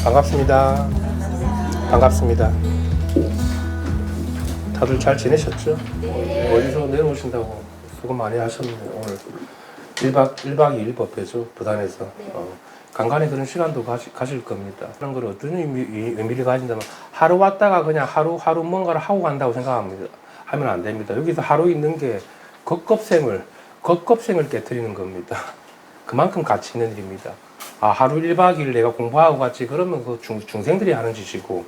반갑습니다. 반갑습니다. 다들 잘 지내셨죠? 어디서 내려오신다고 수고 많이 하셨네요. 오늘 1박 2일 법회죠. 부산에서. 간간히 그런 시간도 가실 겁니다. 그런 걸 어떤 의미를 가진다면 하루 왔다가 그냥 하루 뭔가를 하고 간다고 생각합니다. 하면 안 됩니다. 여기서 하루 있는 게 겉껍생을 깨뜨리는 겁니다. 그만큼 가치 있는 일입니다. 하루 1박 2일 내가 공부하고 갔지 그러면 그 중생들이 하는 짓이고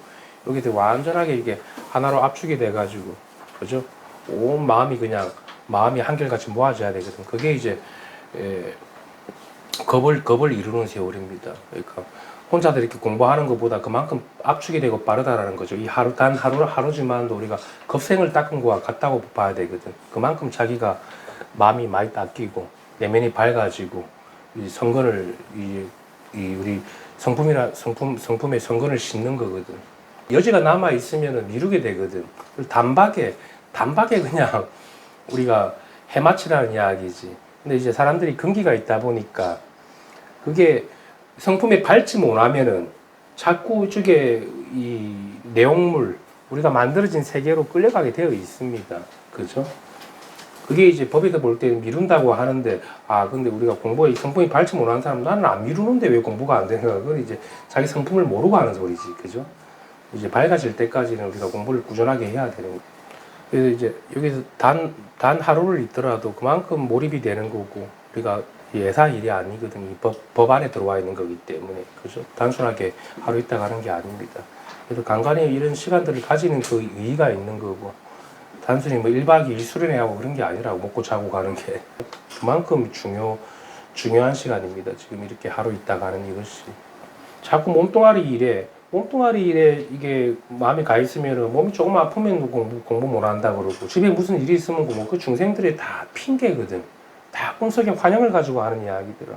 여기서 완전하게 이게 하나로 압축이 돼가지고 그죠? 온 마음이 한결같이 모아져야 되거든. 그게 이제 겁을 이루는 세월입니다. 그러니까 혼자들 이렇게 공부하는 것보다 그만큼 압축이 되고 빠르다라는 거죠. 이 단 하루지만도 우리가 겁생을 닦은 거와 같다고 봐야 되거든. 그만큼 자기가 마음이 많이 닦이고 내면이 밝아지고 이 성근을 우리 성품의 성근을 싣는 거거든. 여지가 남아 있으면 미루게 되거든. 단박에 그냥 우리가 해마치라는 이야기지. 근데 이제 사람들이 금기가 있다 보니까 그게 성품에 밟지 못하면은 자꾸 이쪽에 이 내용물 우리가 만들어진 세계로 끌려가게 되어 있습니다. 그죠? 그게 이제 법에서 볼 때 미룬다고 하는데 근데 우리가 공부에 성품이 밟지 못하는 사람 나는 안 미루는데 왜 공부가 안 되는가? 그건 이제 자기 성품을 모르고 하는 소리지. 그죠? 이제 밝아질 때까지는 우리가 공부를 꾸준하게 해야 되는 거예요. 그래서 이제 여기서 단 하루를 있더라도 그만큼 몰입이 되는 거고 우리가 예상 일이 아니거든요. 법 안에 들어와 있는 거기 때문에 그죠? 단순하게 하루 있다 가는 게 아닙니다. 그래서 간간히 이런 시간들을 가지는 그 의의가 있는 거고 단순히 뭐 1박 2일 수련회하고 그런 게 아니라 먹고 자고 가는 게 그만큼 중요한 시간입니다. 지금 이렇게 하루 있다 가는 이것이 자꾸 몸뚱아리 일에 이게 마음이 가 있으면 몸이 조금 아프면 공부 못 한다 그러고 집에 무슨 일이 있으면 그 중생들이 다 핑계거든. 다 꿈속에 환영을 가지고 하는 이야기들아.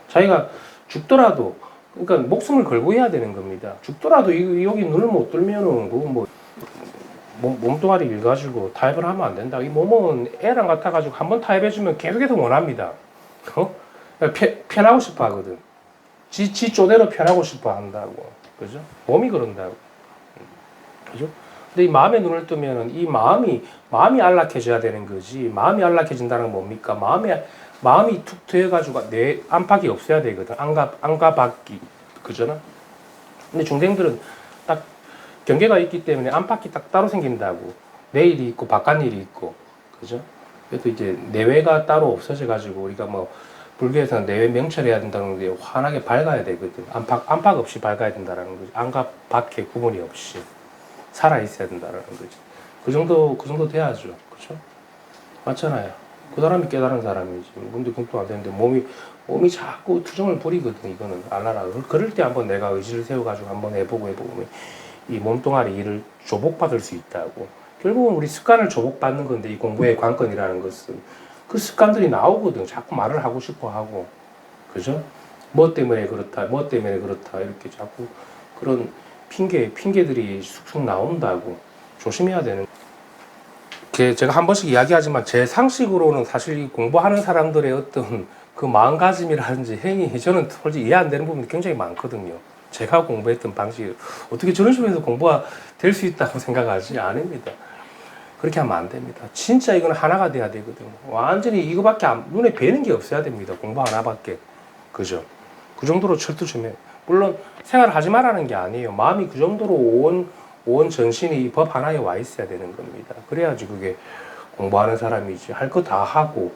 자기가 죽더라도 그러니까 목숨을 걸고 해야 되는 겁니다. 죽더라도 여기 눈을 못 뜨면은 그거 몸뚱아리 일 가지고 타협을 하면 안 된다. 이 몸은 애랑 같아가지고 한번 타협해주면 계속해서 원합니다. 편하고 싶어 하거든. 지 쪼대로 편하고 싶어 한다고. 그죠? 몸이 그런다고. 그죠? 근데 이 마음의 눈을 뜨면은 이 마음이 안락해져야 되는 거지. 마음이 안락해진다는 건 뭡니까? 마음이 툭 트여가지고 내 안팎이 없어야 되거든. 안과 밖이. 그잖아? 근데 중생들은 딱 경계가 있기 때문에 안팎이 딱 따로 생긴다고. 내일이 있고 바깥일이 있고. 그죠? 그래도 이제 내외가 따로 없어져가지고 우리가 불교에서는 내외 명철해야 된다는 게 환하게 밝아야 되거든. 안팎 없이 밝아야 된다는 거지. 안과 밖에 구분이 없이 살아 있어야 된다는 거지. 그 정도 돼야죠. 그렇죠? 맞잖아요. 그 사람이 깨달은 사람이지. 근데 그것도 안 되는데 몸이 자꾸 투정을 부리거든. 이거는 알아라. 그럴 때 한번 내가 의지를 세워가지고 한번 해보고 이 몸뚱아리 일을 조복받을 수 있다고. 결국은 우리 습관을 조복받는 건데 이 공부의 관건이라는 것은 그 습관들이 나오거든. 자꾸 말을 하고 싶어 하고. 그죠? 뭐 때문에 그렇다 이렇게 자꾸 그런 핑계들이 쑥쑥 나온다고. 조심해야 되는. 제가 한 번씩 이야기하지만 제 상식으로는 사실 공부하는 사람들의 어떤 그 마음가짐이라든지 행위 저는 솔직히 이해 안 되는 부분이 굉장히 많거든요. 제가 공부했던 방식 어떻게 저런 식으로 해서 공부가 될 수 있다고 생각하지 않습니다. 그렇게 하면 안 됩니다. 진짜 이건 하나가 돼야 되거든요. 완전히 이거밖에 눈에 뵈는 게 없어야 됩니다. 공부 하나밖에. 그죠? 그 정도로 철두철미. 물론 생활하지 말라는 게 아니에요. 마음이 그 정도로 온 전신이 이 법 하나에 와 있어야 되는 겁니다. 그래야지 그게 공부하는 사람이지. 할 거 다 하고.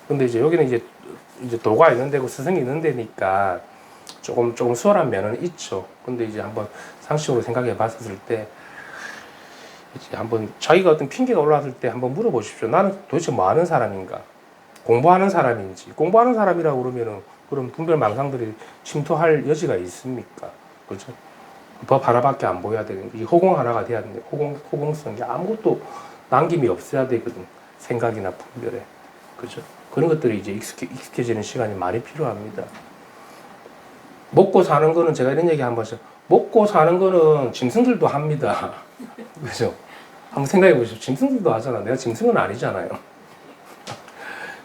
근데 이제 여기는 이제 도가 있는 데고 스승이 있는 데니까 조금 수월한 면은 있죠. 근데 이제 한번 상식으로 생각해 봤을 때 이제 한번 자기가 어떤 핑계가 올라왔을 때 한번 물어보십시오. 나는 도대체 뭐 하는 사람인가? 공부하는 사람인지. 공부하는 사람이라고 그러면은 그런 분별망상들이 침투할 여지가 있습니까? 그렇죠? 법 하나밖에 안 보여야 되는 이 허공 하나가 돼야 되는데 허공성이 아무것도 남김이 없어야 되거든. 생각이나 분별에. 그죠? 그런 것들이 이제 익숙해지는 시간이 많이 필요합니다. 먹고 사는 거는 제가 이런 얘기 한번 했어요. 먹고 사는 거는 짐승들도 합니다. 그죠? 한번 생각해 보십시오. 짐승들도 하잖아. 내가 짐승은 아니잖아요.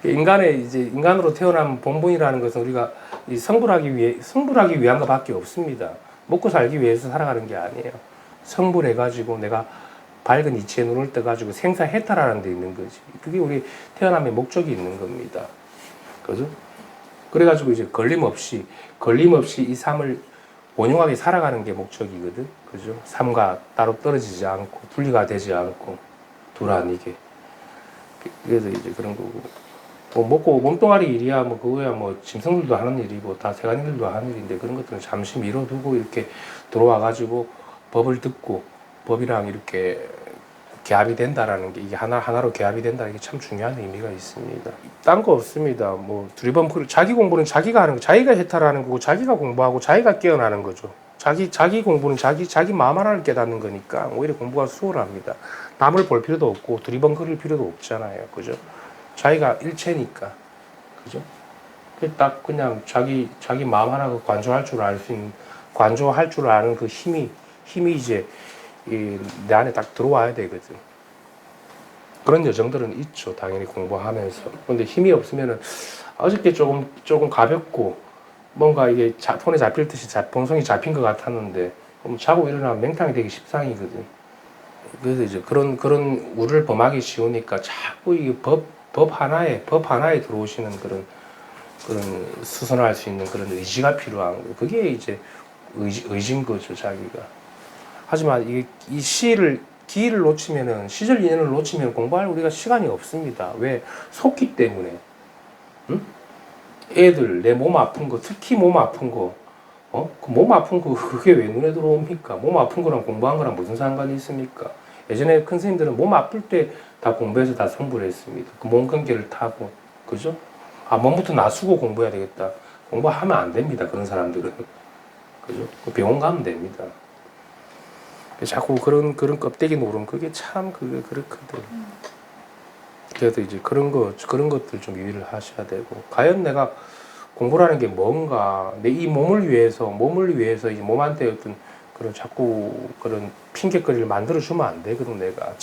인간으로 태어난 본분이라는 것은 우리가 이 성불하기 위한 것밖에 없습니다. 먹고 살기 위해서 살아가는 게 아니에요. 성불해가지고 내가 밝은 이치에 눈을 떠가지고 생사해탈하는 데 있는 거지. 그게 우리 태어남의 목적이 있는 겁니다. 그죠? 그래가지고 이제 걸림없이 이 삶을 원용하게 살아가는 게 목적이거든. 그죠? 삶과 따로 떨어지지 않고 분리가 되지 않고 둘 아니게. 그래서 이제 그런 거고. 뭐 먹고 몸뚱아리 일이야 뭐 그거야 뭐 짐승들도 하는 일이고 다 세간인들도 하는 일인데 그런 것들은 잠시 미뤄두고 이렇게 들어와가지고 법을 듣고 법이랑 이렇게 개합이 된다라는 게 이게 하나로 개합이 된다는 게 참 중요한 의미가 있습니다. 딴 거 없습니다. 뭐 두리번 자기 공부는 자기가 하는 거, 자기가 해탈하는 거고 자기가 공부하고 자기가 깨어나는 거죠. 자기 공부는 자기 마음 하나를 깨닫는 거니까 오히려 공부가 수월합니다. 남을 볼 필요도 없고 두리번 거릴 필요도 없잖아요. 그죠? 자기가 일체니까. 그죠? 딱 그냥 자기 마음 하나 관조할 줄 아는 그 힘이 이제 내 안에 딱 들어와야 되거든. 그런 여정들은 있죠. 당연히 공부하면서. 근데 힘이 없으면은 어저께 조금 가볍고 뭔가 이게 폰에 잡힐 듯이 본성이 잡힌 것 같았는데 자고 일어나면 맹탕이 되기 십상이거든. 그래서 이제 그런 우를 범하기 쉬우니까 자꾸 이 법 하나에 들어오시는 그런 수선할 수 있는 그런 의지가 필요한 거예요. 그게 이제 의지인 거죠, 자기가. 하지만 이 기회를 놓치면은 시절 인연을 놓치면 공부할 우리가 시간이 없습니다. 왜? 속기 때문에. 응? 애들 내 몸 아픈 거, 특히 몸 아픈 거, 그 몸 아픈 거 그게 왜 눈에 들어옵니까? 몸 아픈 거랑 공부한 거랑 무슨 상관이 있습니까? 예전에 큰 스님들은 몸 아플 때 다 공부해서 다 성불했습니다. 그 몸 관계를 타고, 그죠? 몸부터 나수고 공부해야 되겠다. 공부하면 안 됩니다. 그런 사람들은. 그죠? 병원 가면 됩니다. 자꾸 그런 껍데기 노름 그게 참 그게 그렇거든. 그래서 이제 그런 것들 좀 유의를 하셔야 되고 과연 내가 공부라는 게 뭔가 내 이 몸을 위해서 이제 몸한테 어떤 그런 자꾸 그런 핑계거리를 만들어 주면 안 되거든. 내가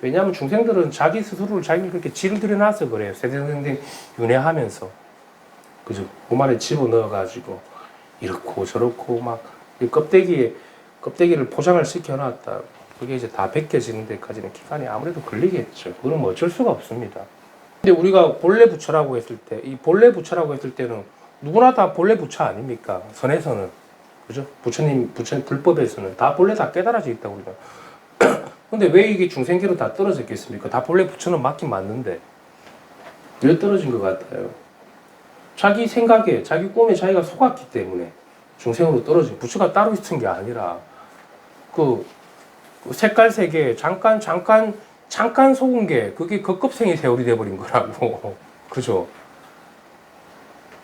왜냐하면 중생들은 자기 스스로를 자기를 그렇게 질을 들여놔서 그래요. 세대생생 윤회하면서 그죠? 몸 안에 집어넣어 가지고 이렇고 저렇고 막 이 껍데기를 포장을 시켜놨다. 그게 이제 다 벗겨지는 데까지는 기간이 아무래도 걸리겠죠. 그건 뭐 어쩔 수가 없습니다. 근데 우리가 본래 부처라고 했을 때, 이 본래 부처라고 했을 때는 누구나 다 본래 부처 아닙니까? 선에서는. 그죠? 부처님 불법에서는 다 본래 다 깨달아져 있다고 우리가. 근데 왜 이게 중생계로 다 떨어졌겠습니까? 다 본래 부처는 맞긴 맞는데. 왜 떨어진 것 같아요? 자기 생각에, 자기 꿈에 자기가 속았기 때문에 중생으로 떨어진 부처가 따로 있은 게 아니라 그 색깔 세계 잠깐 속은 게 그게 급급생의 세월이 돼버린 거라고. 그죠?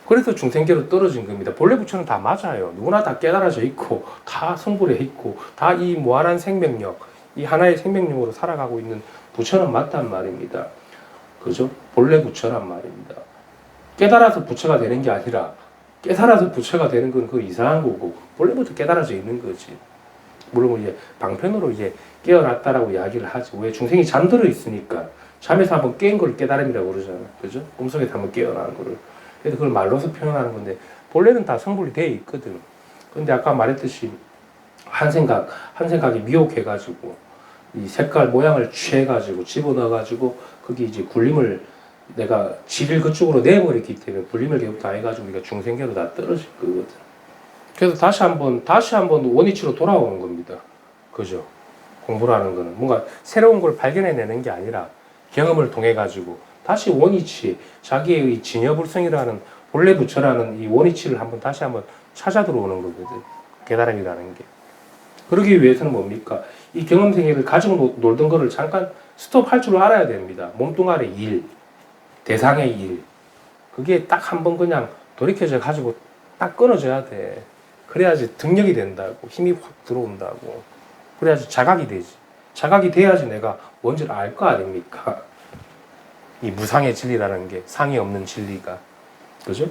그래서 중생계로 떨어진 겁니다. 본래 부처는 다 맞아요. 누구나 다 깨달아져 있고 다 성불해 있고 다 이 무한한 생명력, 이 하나의 생명력으로 살아가고 있는 부처는 맞단 말입니다. 그죠? 본래 부처란 말입니다. 깨달아서 부처가 되는 게 아니라 깨달아서 부처가 되는 건 그 이상한 거고 본래부터 깨달아져 있는 거지. 물론 이제 방편으로 이제 깨어났다라고 이야기를 하지. 왜? 중생이 잠들어 있으니까 잠에서 한번 깬 걸 깨달음이라고 그러잖아. 그죠? 꿈속에서 한번 깨어난 거를. 그래서 그걸 말로서 표현하는 건데 본래는 다 성불이 돼 있거든. 근데 아까 말했듯이 한 생각이 미혹해가지고 이 색깔 모양을 취해가지고 집어넣어가지고 거기 이제 굴림을 내가 질을 그쪽으로 내버렸기 때문에 굴림을 계속 다 해가지고 우리가 중생계로 다 떨어질 거거든. 그래서 다시 한번 원위치로 돌아오는 겁니다. 그죠? 공부라는 거는 뭔가 새로운 걸 발견해내는 게 아니라 경험을 통해 가지고 다시 원위치, 자기의 진여불성이라는 본래 부처라는 이 원위치를 다시 한번 찾아 들어오는 거거든. 깨달음이라는 게. 그러기 위해서는 뭡니까? 이 경험 생애를 가지고 놀던 거를 잠깐 스톱할 줄 알아야 됩니다. 몸뚱아리 일, 대상의 일. 그게 딱 한번 그냥 돌이켜져 가지고 딱 끊어져야 돼. 그래야지 등력이 된다고. 힘이 확 들어온다고. 그래야지 자각이 되지. 자각이 돼야지 내가 뭔지를 알 거 아닙니까? 이 무상의 진리라는 게 상이 없는 진리가. 그죠?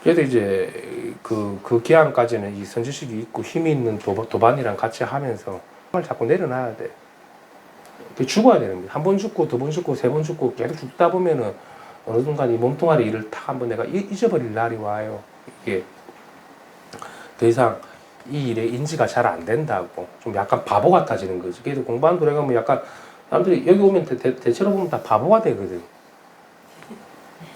그래도 이제 그 기한까지는 이 선지식이 있고 힘이 있는 도반이랑 같이 하면서 힘을 자꾸 내려놔야 돼. 죽어야 되는 거야. 한 번 죽고, 두 번 죽고, 세 번 죽고 계속 죽다 보면은 어느 순간 이 몸뚱아리 일을 탁 한번 내가 잊어버릴 날이 와요. 이게 더 이상 이 일에 인지가 잘 안 된다고. 좀 약간 바보 같아지는 거지. 그래서 공부하는 도래 가면 약간 사람들이 여기 오면 대체로 보면 다 바보가 되거든.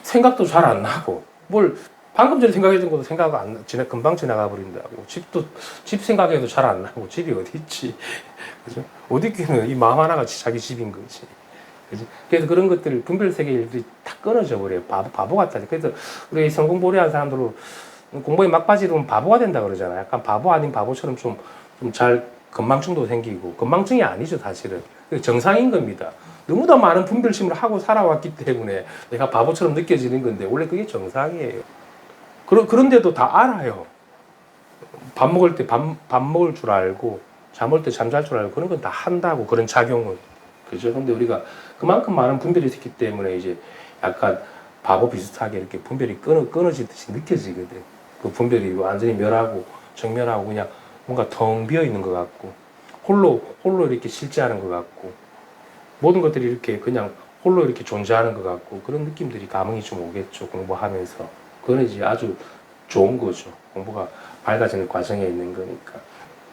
생각도 잘 안 나고. 뭘 방금 전에 생각했던 것도 생각 안 금방 지나가 버린다고. 집 생각해도 잘 안 나고. 집이 어디 있지? 그죠? 어디 있기는 이 마음 하나가 자기 집인 거지. 그지? 그래서 그런 것들 분별 세계 일들이 탁 끊어져 버려요. 바보 같다. 그래서 우리 성공 오래 한 사람들은 공부에 막바지로 바보가 된다 그러잖아요. 약간 바보 아닌 바보처럼 좀 잘 건망증도 생기고. 건망증이 아니죠, 사실은. 정상인 겁니다. 너무나 많은 분별심을 하고 살아왔기 때문에 내가 바보처럼 느껴지는 건데 원래 그게 정상이에요. 그런데도 다 알아요. 밥 먹을 때 밥 먹을 줄 알고 잠올 때 잠잘 줄 알고 그런 건 다 한다고, 그런 작용은. 그죠? 근데 우리가 그만큼 많은 분별이 있기 때문에 이제 약간 바보 비슷하게 이렇게 분별이 끊어지듯이 느껴지거든. 그 분별이 완전히 멸하고 정멸하고 그냥 뭔가 텅 비어 있는 것 같고 홀로 이렇게 실제하는 것 같고 모든 것들이 이렇게 그냥 홀로 이렇게 존재하는 것 같고 그런 느낌들이 감흥이 좀 오겠죠. 공부하면서. 그건 이제 아주 좋은 거죠. 공부가 밝아지는 과정에 있는 거니까.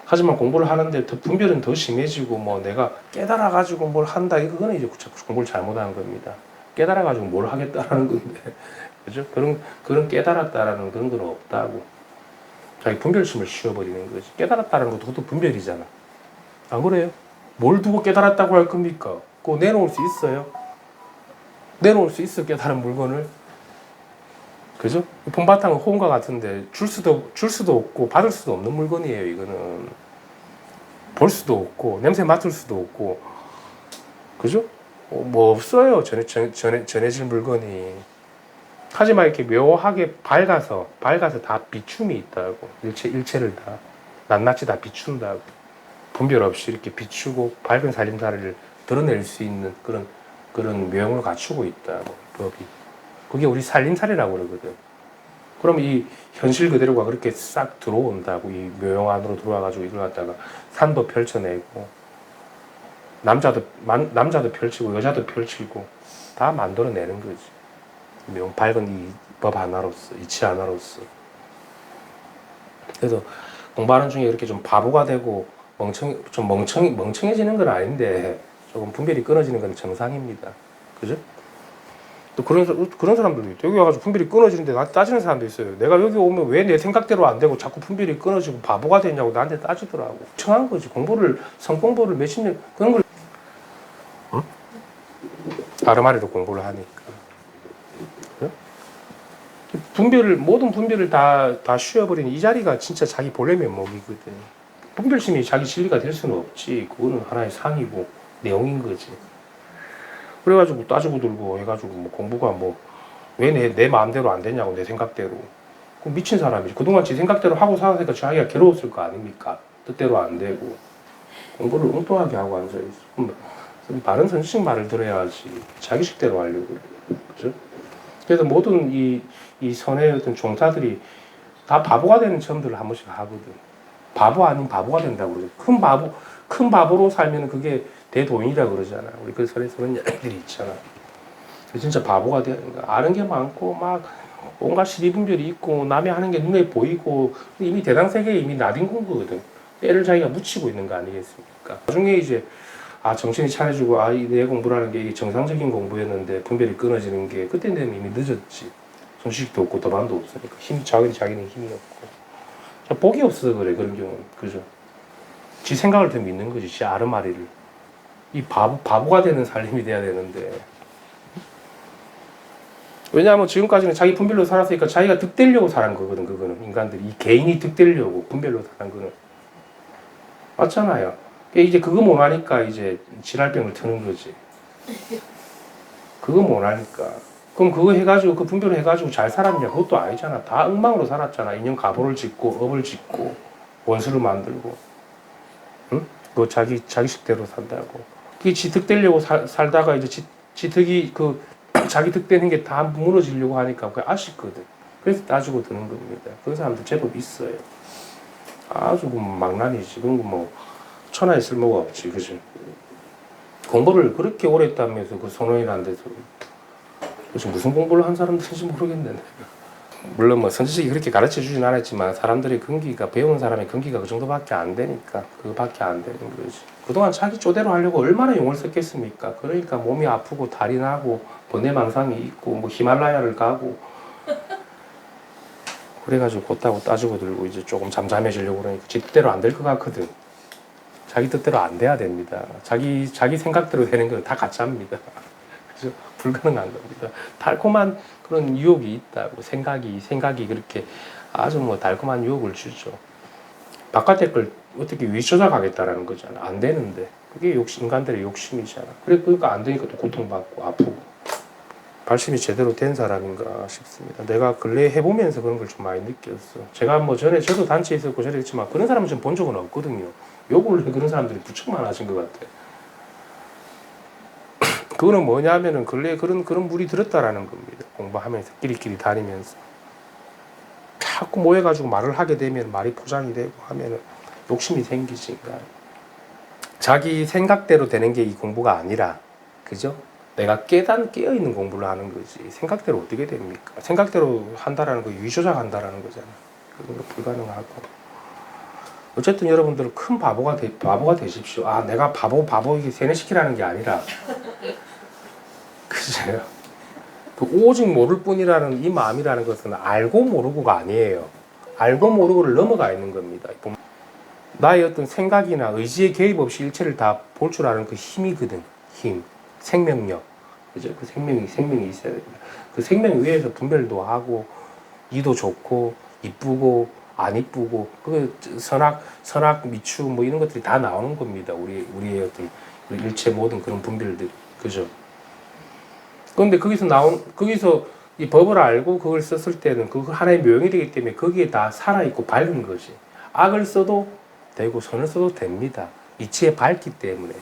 하지만 공부를 하는데 더 분별은 더 심해지고 뭐 내가 깨달아가지고 뭘 한다 이거는 이제 공부를 잘못하는 겁니다. 깨달아가지고 뭘 하겠다라는 건데, 그죠? 그런 깨달았다라는 그런 건 없다고. 자기 분별심을 씌워버리는 거지. 깨달았다는 것도 그것도 분별이잖아. 안 그래요? 뭘 두고 깨달았다고 할 겁니까? 그거 내놓을 수 있어요? 내놓을 수 있어, 깨달은 물건을? 그죠? 봄바탕은 호응과 같은데 줄 수도 없고 받을 수도 없는 물건이에요. 이거는 볼 수도 없고 냄새 맡을 수도 없고, 그죠? 뭐 없어요. 전해질 물건이. 하지만 이렇게 묘하게 밝아서 다 비춤이 있다고. 일체를 다 낱낱이 다 비춘다고. 분별 없이 이렇게 비추고 밝은 살림살이를 드러낼 수 있는 그런 묘형을 갖추고 있다고, 법이. 그게 우리 살림살이라고 그러거든. 그럼 이 현실 그대로가 그렇게 싹 들어온다고. 이 묘형 안으로 들어와가지고 이걸 갖다가 산도 펼쳐내고 남자도 펼치고 여자도 펼치고 다 만들어내는 거지. 밝은 이 법 하나로서, 이치 하나로서. 그래서 공부하는 중에 이렇게 좀 바보가 되고 멍청해지는 건 아닌데 조금 분별이 끊어지는 건 정상입니다. 그죠? 또 그런 사람들도 있고, 여기 와가지고 분별이 끊어지는데 나한테 따지는 사람도 있어요. 내가 여기 오면 왜 내 생각대로 안 되고 자꾸 분별이 끊어지고 바보가 되냐고 나한테 따지더라고. 멍청한 거지. 성공부를 몇십 년 그런 걸 아르마리로 공부를 하니까. 모든 분별을 다 쉬어버리는 이 자리가 진짜 자기 본래 면목이거든. 분별심이 자기 진리가 될 수는 없지. 그거는 하나의 상이고 내용인 거지. 그래가지고 따지고 들고 해가지고 뭐 공부가 뭐 왜 내 마음대로 안 되냐고, 내 생각대로. 그럼 미친 사람이지. 그동안 지 생각대로 하고 살았으니까 자기가 괴로웠을 거 아닙니까? 뜻대로 안 되고 공부를 엉뚱하게 하고 앉아있어. 그럼 바른 선지식 말을 들어야지 자기식대로 하려고 그래. 그죠? 그래서 모든 이 선의 어떤 종사들이 다 바보가 되는 점들을 한 번씩 하거든. 바보 아닌 바보가 된다고 그러죠. 큰 바보로 살면 그게 대도인이라 그러잖아. 우리 그 설에서 그런 얘기들이 있잖아. 진짜 바보가 되는 거야. 아는 게 많고 막 온갖 시리분별이 있고 남이 하는 게 눈에 보이고 이미 대당 세계에 이미 나딘 공부거든. 때를 자기가 묻히고 있는 거 아니겠습니까? 나중에 이제 정신이 차려지고 내 공부라는 게 이게 정상적인 공부였는데 분별이 끊어지는 게 그때 되면 이미 늦었지. 손식도 없고 도반도 없으니까 자기는 힘이 없고 복이 없어 그래. 그런 경우는. 그죠? 지 생각을 더 믿는 거지. 지 아르마리를. 이 바보가 되는 살림이 돼야 되는데. 왜냐하면 지금까지는 자기 분별로 살았으니까 자기가 득되려고 살은 거거든. 그거는 인간들이 이 개인이 득되려고 분별로 사는 거는. 맞잖아요. 이제 그거 못 하니까 이제 지랄병을 트는 거지. 그거 못 하니까. 그럼 그거 해가지고 그 분별을 해가지고 잘 살았냐? 그것도 아니잖아. 다 엉망으로 살았잖아. 인연 가보를 짓고 업을 짓고 원수를 만들고, 응? 그거 자기식대로 산다고. 그게 지 득되려고 살다가 이제 지 득이 자기 득되는 게 다 무너지려고 하니까 그게 아쉽거든. 그래서 따지고 드는 겁니다. 그런 사람들 제법 있어요. 아주 망난이지. 그런 거 뭐 천하에 쓸모가 없지, 그지? 공부를 그렇게 오래 했다면서 그 선원이라는 데서 도대체 무슨 공부를 한 사람들인지 모르겠네. 물론 뭐 선지식이 그렇게 가르쳐 주진 않았지만 사람들의 근기가 배우는 사람의 근기가 그 정도밖에 안 되니까 그거밖에 안 되는 거지. 그동안 자기 쪼대로 하려고 얼마나 용을 썼겠습니까? 그러니까 몸이 아프고 다리 나고 번뇌망상이 있고 뭐 히말라야를 가고 그래가지고 곧다고 따지고 들고 이제 조금 잠잠해지려고 그러니까 지 뜻대로 안 될 것 같거든. 자기 뜻대로 안 돼야 됩니다. 자기 생각대로 되는 건 다 가짜입니다. 그래서 불가능한 겁니다. 달콤한 그런 유혹이 있다고 생각이 그렇게 아주 뭐 달콤한 유혹을 주죠. 바깥의 걸 어떻게 위조작하겠다라는 거잖아. 안 되는데 그게 인간들의 욕심이잖아. 그러니까 안 되니까 또 고통받고 아프고. 발심이 제대로 된 사람인가 싶습니다. 내가 근래에 해보면서 그런 걸 좀 많이 느꼈어. 제가 뭐 전에 저도 단체에 있었고 저랬지만 그런 사람은 좀 본 적은 없거든요. 욕을 해 그런 사람들이 부쩍 많아진 것 같아. 그거는 뭐냐면은 근래에 그런 물이 들었다라는 겁니다. 공부하면서 끼리끼리 다니면서 자꾸 모여가지고 말을 하게 되면 말이 포장이 되고 하면은 욕심이 생기지. 자기 생각대로 되는 게 이 공부가 아니라, 그죠? 내가 깨어있는 공부를 하는 거지. 생각대로 어떻게 됩니까? 생각대로 한다라는 거 위조작한다라는 거잖아. 그건 불가능하고. 어쨌든 여러분들은 큰 바보가 되십시오. 아, 내가 바보 이게 세뇌시키라는 게 아니라, 그죠? 그 오직 모를 뿐이라는 이 마음이라는 것은 알고 모르고가 아니에요. 알고 모르고를 넘어가 있는 겁니다. 나의 어떤 생각이나 의지의 개입 없이 일체를 다 볼 줄 아는 그 힘이거든. 힘. 생명력, 그죠? 그 생명이 있어야 됩니다. 그 생명 위에서 분별도 하고, 이도 좋고, 이쁘고, 안 이쁘고, 그 선악, 미추, 뭐 이런 것들이 다 나오는 겁니다. 우리의 어떤 일체 모든 그런 분별들, 그죠? 그런데 거기서 이 법을 알고 그걸 썼을 때는 그 하나의 묘용이 되기 때문에 거기에 다 살아있고 밝은 것이. 악을 써도 되고, 선을 써도 됩니다. 이치에 밝기 때문에.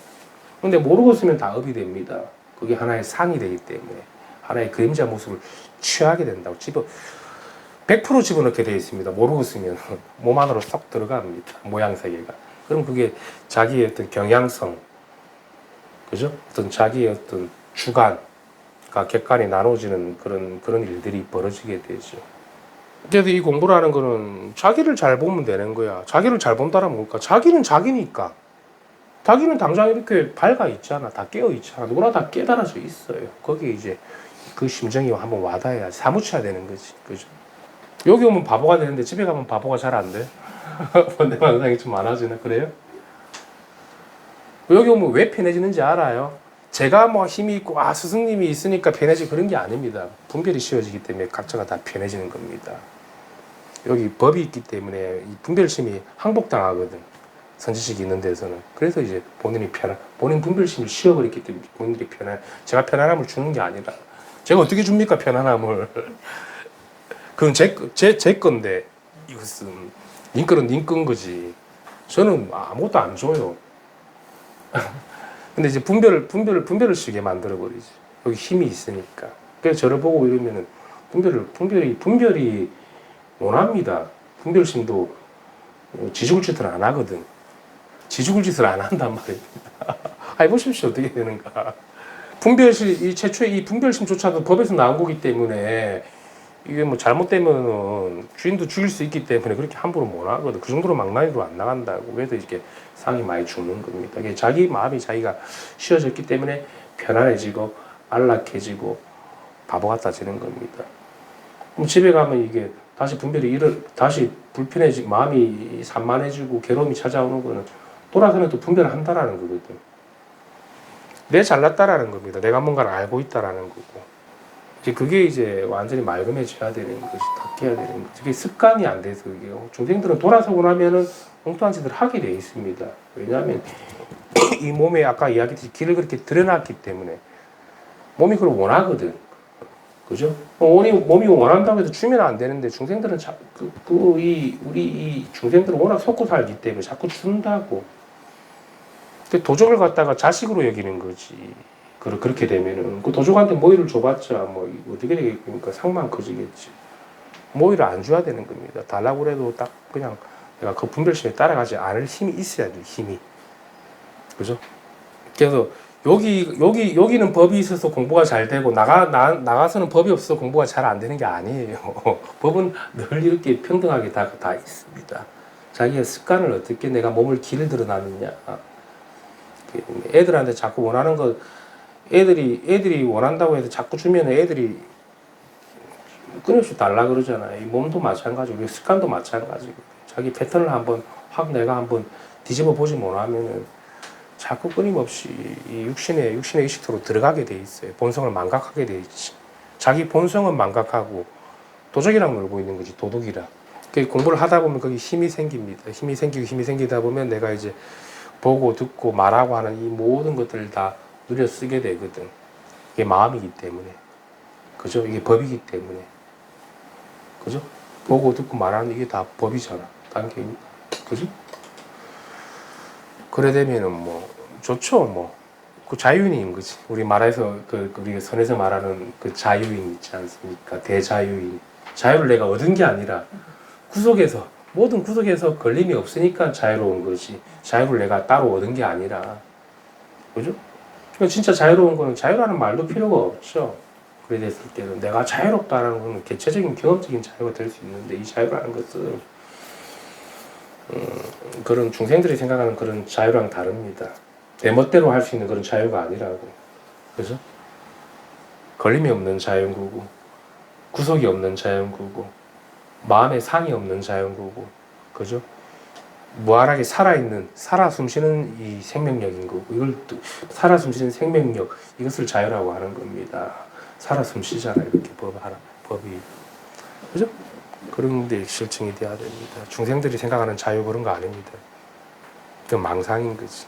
근데 모르고 쓰면 다 업이 됩니다. 그게 하나의 상이 되기 때문에 하나의 그림자 모습을 취하게 된다고 100% 집어넣게 되어 있습니다. 모르고 쓰면 몸 안으로 쏙 들어갑니다. 모양새가. 그럼 그게 자기의 어떤 경향성, 그죠? 어떤 자기의 어떤 주관과 객관이 나눠지는 그런 일들이 벌어지게 되죠. 그래서 이 공부를 하는 거는 자기를 잘 보면 되는 거야. 자기를 잘 본다라면 뭘까? 자기는 자기니까. 자기는 당장 이렇게 밝아 있잖아. 다 깨어 있잖아. 누구나 다 깨달아져 있어요. 거기에 이제 그 심정이 한번 와닿아야 사무쳐야 되는 거지. 그죠? 여기 오면 바보가 되는데 집에 가면 바보가 잘 안 돼. 번뇌 망상이 좀 많아지나 그래요? 여기 오면 왜 편해지는지 알아요? 제가 뭐 힘이 있고 스승님이 있으니까 편해지 그런 게 아닙니다. 분별이 쉬워지기 때문에 각자가 다 편해지는 겁니다. 여기 법이 있기 때문에 이 분별심이 항복당하거든. 선지식이 있는 데서는. 그래서 이제 본인 분별심을 쉬어버렸기 때문에 본인이 제가 편안함을 주는 게 아니라, 제가 어떻게 줍니까, 편안함을. 그건 제 건데, 이것은, 님 거는 님 건 거지. 저는 아무것도 안 줘요. 근데 이제 분별을 쉬게 만들어버리지. 여기 힘이 있으니까. 그래서 저를 보고 이러면은, 분별이 원합니다. 분별심도 지죽을 짓을 안 하거든. 지죽을 짓을 안 한단 말입니다. 해보십시오. 어떻게 되는가. 최초의 이 분별심조차도 법에서 나온 거기 때문에 이게 뭐 잘못되면 주인도 죽일 수 있기 때문에 그렇게 함부로 못 하거든. 그 정도로 망나니로 안 나간다고. 그래서 이렇게 상이 많이 죽는 겁니다. 이게 자기 마음이 자기가 쉬어졌기 때문에 편안해지고 안락해지고 바보 같아지는 겁니다. 그럼 집에 가면 이게 다시 다시 불편해지고 마음이 산만해지고 괴로움이 찾아오는 거는 돌아서는 또 분별을 한다라는 거거든. 내 잘났다라는 겁니다. 내가 뭔가를 알고 있다라는 거고. 이제 그게 이제 완전히 맑음해져야 되는 것이, 닦여야 되는 것이. 그게 습관이 안 돼서 그게요. 중생들은 돌아서고 나면은 엉뚱한 짓을 하게 돼 있습니다. 왜냐하면 이 몸에 아까 이야기했듯이 길을 그렇게 들여놨기 때문에 몸이 그걸 원하거든. 그죠? 몸이 원한다고 해서 주면 안 되는데 중생들은 우리 이 중생들은 워낙 속고 살기 때문에 자꾸 준다고. 도적을 갖다가 자식으로 여기는 거지. 그렇게 되면은 그 도적한테 모이를 줘봤자 뭐 어떻게 되겠습니까? 상만 커지겠지. 모이를 안 줘야 되는 겁니다. 달라고 해도 딱 그냥 내가 그 분별심에 따라가지 않을 힘이 있어야 돼. 힘이. 그죠? 그래서 여기는 법이 있어서 공부가 잘 되고 나가서는 법이 없어서 공부가 잘 안 되는 게 아니에요. 법은 늘 이렇게 평등하게 다 있습니다. 자기의 습관을 어떻게 내가 몸을 길들여 놨느냐. 애들한테 자꾸 원하는 거 애들이 원한다고 해서 자꾸 주면 애들이 끊임없이 달라 그러잖아요. 이 몸도 마찬가지고 습관도 마찬가지고 자기 패턴을 확 내가 한번 뒤집어 보지 못하면은 자꾸 끊임없이 이 육신의 의식으로 들어가게 돼 있어요. 본성을 망각하게 돼 있지. 자기 본성은 망각하고 도적이랑 놀고 있는 거지, 도둑이랑. 공부를 하다 보면 거기 힘이 생깁니다. 힘이 생기다 보면 내가 이제 보고 듣고 말하고 하는 이 모든 것들을 다 누려 쓰게 되거든. 이게 마음이기 때문에. 그죠? 이게 법이기 때문에. 그죠? 보고 듣고 말하는 이게 다 법이잖아. 단계. 그죠? 그래 되면은 뭐 좋죠. 뭐 그 자유인인 거지. 우리 말해서 우리 선에서 말하는 그 자유인 있지 않습니까? 대자유인. 자유를 내가 얻은 게 아니라 모든 구속에서 걸림이 없으니까 자유로운 거지. 자유를 내가 따로 얻은 게 아니라. 그죠? 그러니까 진짜 자유로운 거는 자유라는 말도 필요가 없죠. 그래 됐을 때는 내가 자유롭다라는 건 개체적인 경험적인 자유가 될 수 있는데 이 자유라는 것은 그런 중생들이 생각하는 그런 자유랑 다릅니다. 내 멋대로 할 수 있는 그런 자유가 아니라고. 그죠? 걸림이 없는 자연구고, 구속이 없는 자연구고, 마음에 상이 없는 자연구고, 그죠? 무한하게 살아 숨쉬는 이 생명력인 거고, 이걸 살아 숨쉬는 생명력, 이것을 자유라고 하는 겁니다. 살아 숨쉬잖아요, 이렇게 법이. 그죠? 그런 데 실증이 돼야 됩니다. 중생들이 생각하는 자유 그런 거 아닙니다. 그 망상인 거지.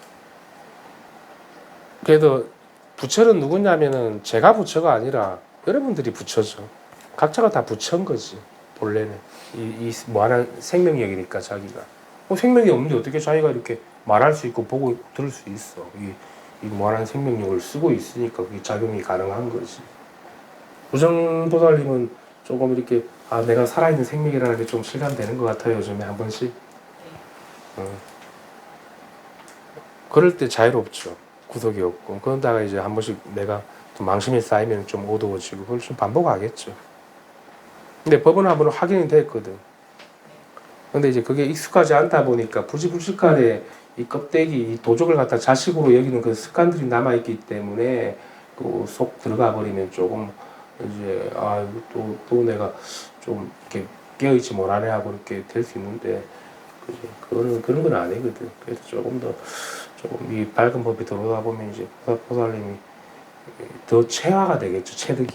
그래도 부처는 누구냐면은 제가 부처가 아니라 여러분들이 부처죠. 각자가 다 부처인 거지. 본래는 이 무한한 생명력이니까 자기가. 생명이 없는데 어떻게 자기가 이렇게 말할 수 있고 보고 들을 수 있어. 이 무한한 생명력을 쓰고 있으니까 그게 작용이 가능한 거지. 부정보살님은 조금 이렇게 내가 살아있는 생명이라는 게 좀 실감되는 것 같아요. 요즘에 한 번씩. 그럴 때 자유롭죠. 구속이 없고. 그러다가 이제 한 번씩 내가 좀 망심이 쌓이면 좀 어두워지고 그걸 좀 반복하겠죠. 근데 법은 한 번은 확인이 됐거든. 근데 이제 그게 익숙하지 않다 보니까 부지불식간에 이 껍데기, 이 도적을 갖다 자식으로 여기는 그 습관들이 남아있기 때문에 그 속 들어가 버리면 조금 이제 또 내가 좀 이렇게 깨어있지 못하네 하고 이렇게 될 수 있는데 그런 건 아니거든. 그래서 조금 이 밝은 법이 들어오다 보면 이제 보살님이 더 체화가 되겠죠. 체득이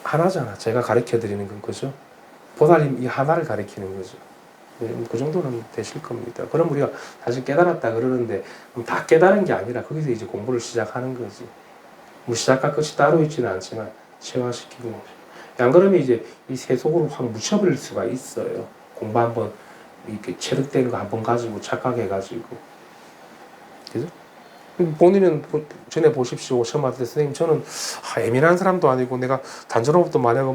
하나잖아. 제가 가르쳐 드리는 건 그죠. 보살님 이 하나를 가르치는 거죠. 그 정도는 되실 겁니다. 그럼 우리가 사실 깨달았다 그러는데 다 깨달은 게 아니라 거기서 이제 공부를 시작하는 거지. 뭐 시작과 끝이 따로 있지는 않지만 체화시키고 안 그러면 이제 이 세속으로 확 묻혀버릴 수가 있어요. 공부 한번 이렇게 체득되는 거 한번 가지고 착각해가지고. 그죠? 본인은 전에 보십시오. 처음 왔을 때 선생님 저는 예민한 사람도 아니고 내가 단전한 것도 많이 하고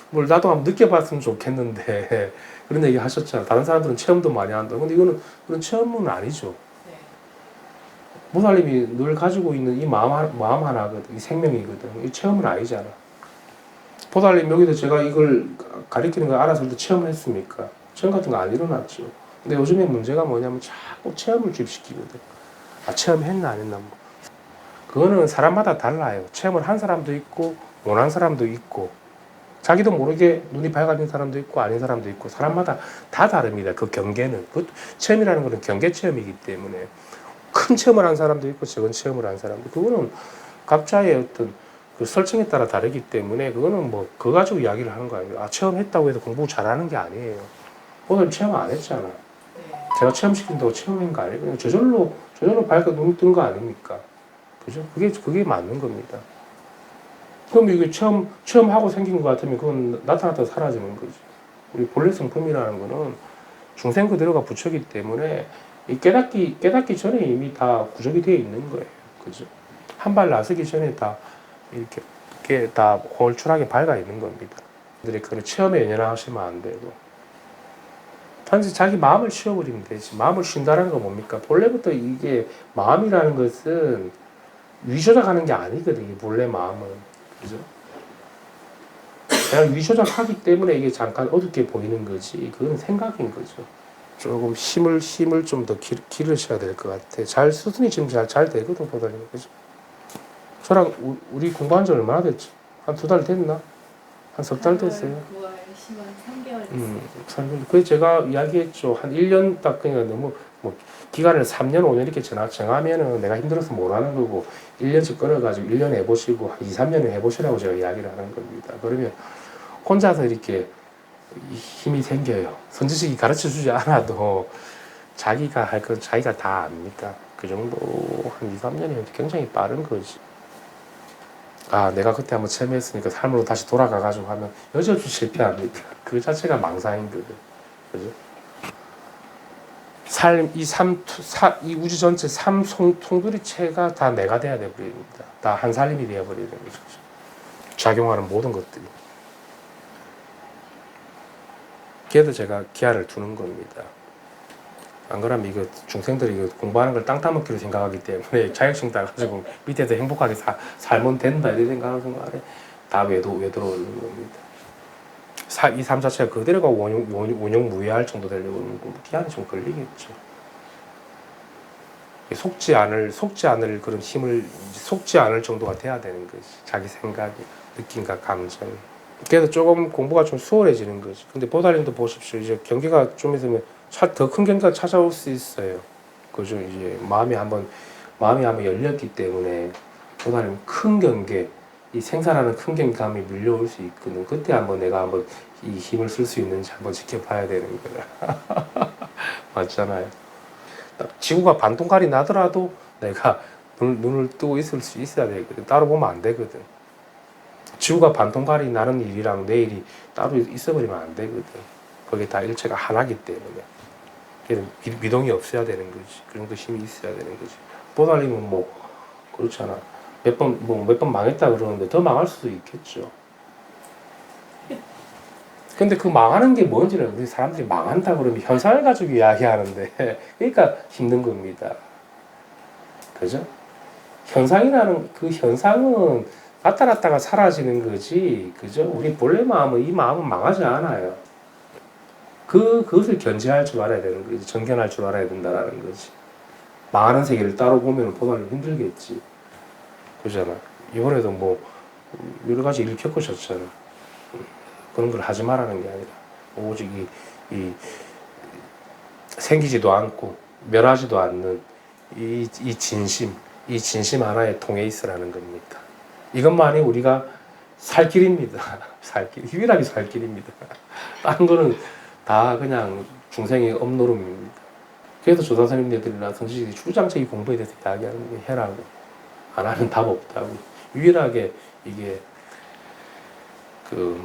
뭘 나도 한번 느껴봤으면 좋겠는데 그런 얘기 하셨잖아. 다른 사람들은 체험도 많이 한다. 근데 이거는 그런 체험은 아니죠. 보살님이 늘 가지고 있는 이 마음 하나거든. 이 생명이거든. 이 체험은 아니잖아. 보살님 여기서 제가 이걸 가르치는 걸 알아서 체험을 했습니까? 체험 같은 거 안 일어났죠. 근데 요즘에 문제가 뭐냐면 자꾸 체험을 주입시키거든. 체험했나 안 했나 뭐. 그거는 사람마다 달라요. 체험을 한 사람도 있고 못 한 사람도 있고 자기도 모르게 눈이 밝아진 사람도 있고 아닌 사람도 있고 사람마다 다 다릅니다. 그 경계는. 그 체험이라는 거는 경계 체험이기 때문에 큰 체험을 한 사람도 있고 적은 체험을 한 사람도 그거는 각자의 어떤 그 설정에 따라 다르기 때문에 그거는 뭐 그거 가지고 이야기를 하는 거 아니에요. 체험했다고 해서 공부 잘하는 게 아니에요. 오늘 체험 안 했잖아. 제가 체험시킨다고 체험한 거 아니에요. 그냥 저절로 밝아 눈이 뜬 거 아닙니까? 그죠? 그게 맞는 겁니다. 그럼 이게 체험하고 생긴 것 같으면 그건 나타났다가 사라지는 거지. 우리 본래 성품이라는 거는 중생 그대로가 부처기 때문에 이 깨닫기 전에 이미 다 구족이 되어 있는 거예요. 그죠? 한 발 나서기 전에 다 이렇게 다 홀출하게 밝아 있는 겁니다. 그 체험에 연연하시면 안 되고. 단지 자기 마음을 쉬어버리면 되지. 마음을 쉰다는 건 뭡니까? 본래부터 이게 마음이라는 것은 위조작하는 게 아니거든, 이 본래 마음은. 그죠? 내가 위조작하기 때문에 이게 잠깐 어둡게 보이는 거지. 그건 생각인 거죠. 조금 힘을 좀 더 기르셔야 될 것 같아. 수순이 지금 잘 되거든, 보다님. 그죠? 저랑 우리 공부한 지 얼마나 됐죠? 한 2달 됐나? 한 석 달 됐어요. 9월 10월 3개월 됐어요. 그래서 제가 이야기했죠. 한 1년 딱 그냥 너무 뭐 기간을 3년, 5년 이렇게 정하면은 내가 힘들어서 못 하는 거고 1년씩 끌어가지고 1년 해보시고 한 2, 3년을 해보시라고 제가 이야기를 하는 겁니다. 그러면 혼자서 이렇게 힘이 생겨요. 선지식이 가르쳐 주지 않아도 자기가 할 건 자기가 다 압니다. 그 정도 한 2, 3년이면 굉장히 빠른 거지. 아, 내가 그때 한번 체험했으니까 삶으로 다시 돌아가가지고 하면 여지없이 실패합니다. 그 자체가 망상인 거죠. 그죠? 이 우주 전체 통두리체가 다 내가 돼야 되버립니다. 다 한 살림이 되어버리는 거죠. 작용하는 모든 것들이. 그래도 제가 기한을 두는 겁니다. 안 그러면 이거 중생들이 이거 공부하는 걸 땅 따먹기로 생각하기 때문에 자격증 따가지고 밑에서 행복하게 살면 된다 이런 생각하는 순간에 다 외도로 오는 겁니다. 이 삶 자체가 그대로가 원용무효할 정도 되려고 하는 거 기한이 좀 걸리겠죠. 속지 않을 그런 힘을 속지 않을 정도가 돼야 되는 거지. 자기 생각이, 느낌과 감정이. 그래도 조금 공부가 좀 수월해지는 거지. 근데 보살님도 보십시오. 이제 경계가 좀 있으면 더 큰 경계가 찾아올 수 있어요. 그죠? 이제 마음이 한번 열렸기 때문에 보살님 큰 경계, 이 생사라는 큰 경감이 밀려올 수 있거든. 그때 내가 한번 이 힘을 쓸 수 있는지 한번 지켜봐야 되는 거야. 맞잖아요. 지구가 반동갈이 나더라도 내가 눈을 뜨고 있을 수 있어야 되거든. 따로 보면 안 되거든. 지구가 반동갈이 나는 일이랑 내일이 따로 있어버리면 안 되거든. 거기에 다 일체가 하나기 때문에. 미동이 없어야 되는 거지. 그 정도 힘이 있어야 되는 거지. 보살님은 그렇잖아. 몇 번 망했다 그러는데 더 망할 수도 있겠죠. 근데 그 망하는 게 뭔지를 우리 사람들이 망한다 그러면 현상을 가지고 이야기하는데 그러니까 힘든 겁니다. 그죠? 현상이라는 그 현상은 나타났다가 사라지는 거지. 그죠? 우리 본래 이 마음은 망하지 않아요. 그것을 견제할 줄 알아야 되는 거지. 정견할 줄 알아야 된다는 거지. 망하는 세계를 따로 보면 보다는 힘들겠지. 그잖아. 이번에도 여러 가지 일을 겪으셨잖아. 그런 걸 하지 말라는 게 아니라 오직 이 생기지도 않고 멸하지도 않는 이 진심 하나에 통해 있으라는 겁니다. 이것만이 우리가 살 길입니다. 유일하게 살 길입니다. 다른 거는 다 그냥 중생의 업노름입니다. 그래서 조사 스님들이나 선지식이 주장적인 공부에 대해서 이야기하는 게 해라고. 안 하면 답 없다고. 유일하게 이게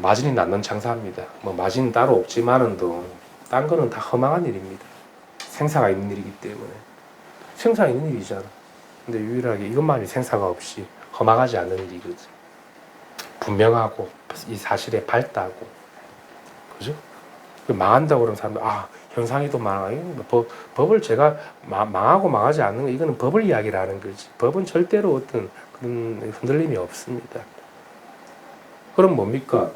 마진이 남는 장사입니다. 마진은 따로 없지만은 딴 거는 다 허망한 일입니다. 생사가 있는 일이기 때문에. 생사가 있는 일이잖아. 근데 유일하게 이것만이 생사가 없이 허망하지 않는 일이거든. 분명하고 이 사실에 밝다고. 그죠? 망한다고 그러는 사람들, 현상이 또 법을 제가 망하고 망하지 않는 거, 이거는 법을 이야기를 하는 거지. 법은 절대로 어떤 그런 흔들림이 없습니다. 그럼 뭡니까?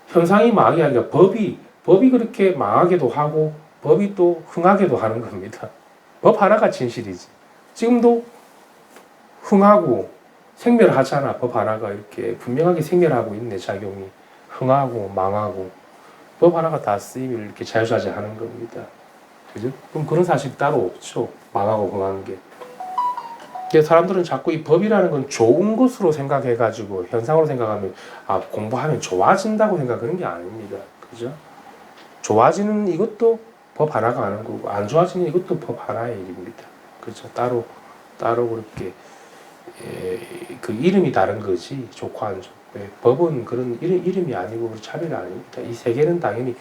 현상이 망하게 아니라 법이 그렇게 망하게도 하고 법이 또 흥하게도 하는 겁니다. 법 하나가 진실이지. 지금도 흥하고 생멸하잖아. 법 하나가 이렇게 분명하게 생멸하고 있네. 작용이 흥하고 망하고 법 하나가 다 쓰임을 이렇게 자유자재하는 겁니다. 그죠? 그럼 그런 사실이 따로 없죠. 망하고 흥하는 게. 사람들은 자꾸 이 법이라는 건 좋은 것으로 생각해가지고 현상으로 생각하면 공부하면 좋아진다고 생각하는 게 아닙니다. 그죠? 좋아지는 이것도 법 하나가 하는 거고 안 좋아지는 이것도 법 하나의 일입니다. 그렇죠? 따로 그렇게 그 이름이 다른 거지 좋고 안 좋고. 법은 그런 이름이 아니고 차별이 아닙니다. 이 세계는 당연히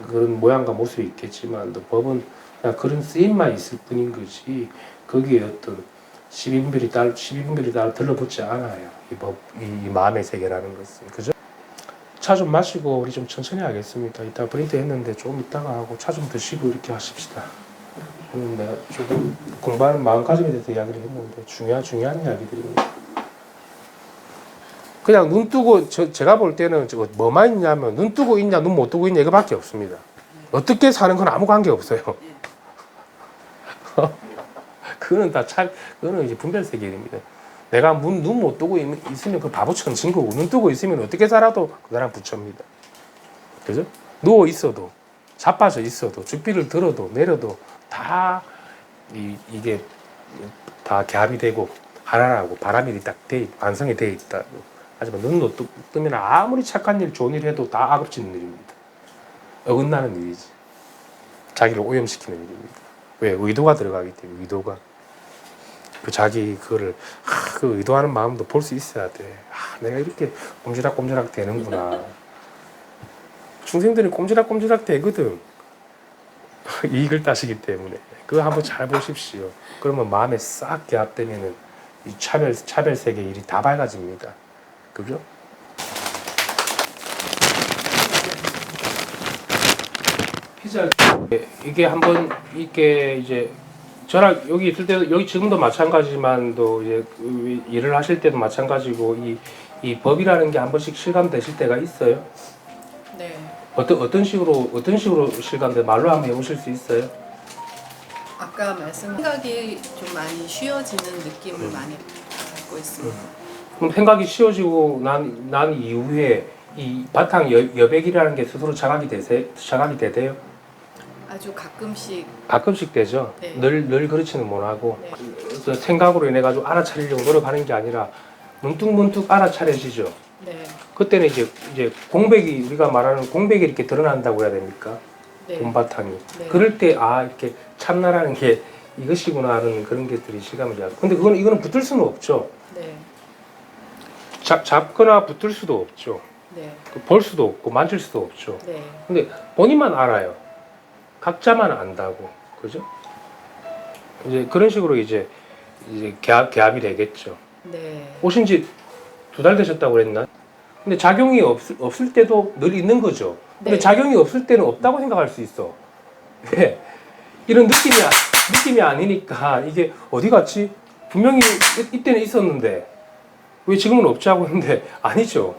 그런 모양과 모습이 있겠지만 법은 그냥 그런 쓰임만 있을 뿐인 거지 거기에 어떤 12분별이 따로 들러붙지 않아요. 이 마음의 세계라는 것은. 그죠? 차 좀 마시고 우리 좀 천천히 하겠습니다. 이따 브레이크 했는데 조금 이따가 하고 차 좀 드시고 이렇게 하십시다. 내가 조금 공부하는 마음가짐에 대해서 이야기를 했는데 중요한 이야기들입니다. 그냥 눈 뜨고 제가 볼 때는 저거 뭐만 있냐면 눈 뜨고 있냐 눈 못 뜨고 있냐 이거밖에 없습니다. 어떻게 사는 건 아무 관계 없어요. 그거는 그거는 이제 분별세 일입니다. 내가 눈 못 뜨고 있으면 그 바보처럼 진 거고 눈 뜨고 있으면 어떻게 살아도 그 사람 부처입니다. 그죠? 누워 있어도 자빠져 있어도 주피를 들어도 내려도 다 이게 다 겹이 되고 하나라고 바람일이 딱 완성이 돼 있다고. 하지만 눈 뜨면 아무리 착한 일 좋은 일 해도 다 악업지는 일입니다. 어긋나는 일이지. 자기를 오염시키는 일입니다. 왜? 의도가 들어가기 때문에. 의도가 그 자기 그거를 그 의도하는 마음도 볼 수 있어야 돼. 내가 이렇게 꼼지락꼼지락 되는구나. 중생들이 꼼지락꼼지락 되거든. 이익을 따시기 때문에. 그거 한번 잘 보십시오. 그러면 마음에 싹 개합되면은 이 차별 세계 일이 다 밝아집니다. 그죠? 피자 이게 한번 이게 이제 저랑 여기 있을 때도 여기 지금도 마찬가지지만도 이제 일을 하실 때도 마찬가지고 이 법이라는 게 한 번씩 실감되실 때가 있어요. 네. 어떤 식으로 실감돼 말로 한번 해보실 수 있어요? 아까 생각이 좀 많이 쉬워지는 느낌을 많이 받고 있습니다. 그럼 생각이 쉬워지고 난 이후에 이 바탕 여백이라는 게 스스로 자각이 되세요? 아주 가끔씩 되죠. 네. 늘 그렇지는 못하고 네. 그래서 생각으로 인해 가지고 알아차리려고 노력하는 게 아니라 문득문득 알아차려지죠. 네. 그때는 이제 공백이 우리가 말하는 공백이 이렇게 드러난다고 해야 됩니까? 네. 본바탕이. 네. 그럴 때 이렇게 참나라는 게 이것이구나 하는 그런 것들이 실감이 돼요. 근데 이거는 붙을 수는 없죠. 네. 잡거나 붙을 수도 없죠. 네. 볼 수도 없고 만질 수도 없죠. 네. 근데 본인만 알아요. 각자만 안다고. 그죠? 이제 그런 식으로 이제 개합이 되겠죠. 네. 오신 지 2달 되셨다고 그랬나? 근데 작용이 없을 때도 늘 있는 거죠. 근데 네. 작용이 없을 때는 없다고 생각할 수 있어. 왜? 이런 느낌이 아니니까 이게 어디 갔지? 분명히 이때는 있었는데 왜 지금은 없지 하고 있는데 아니죠.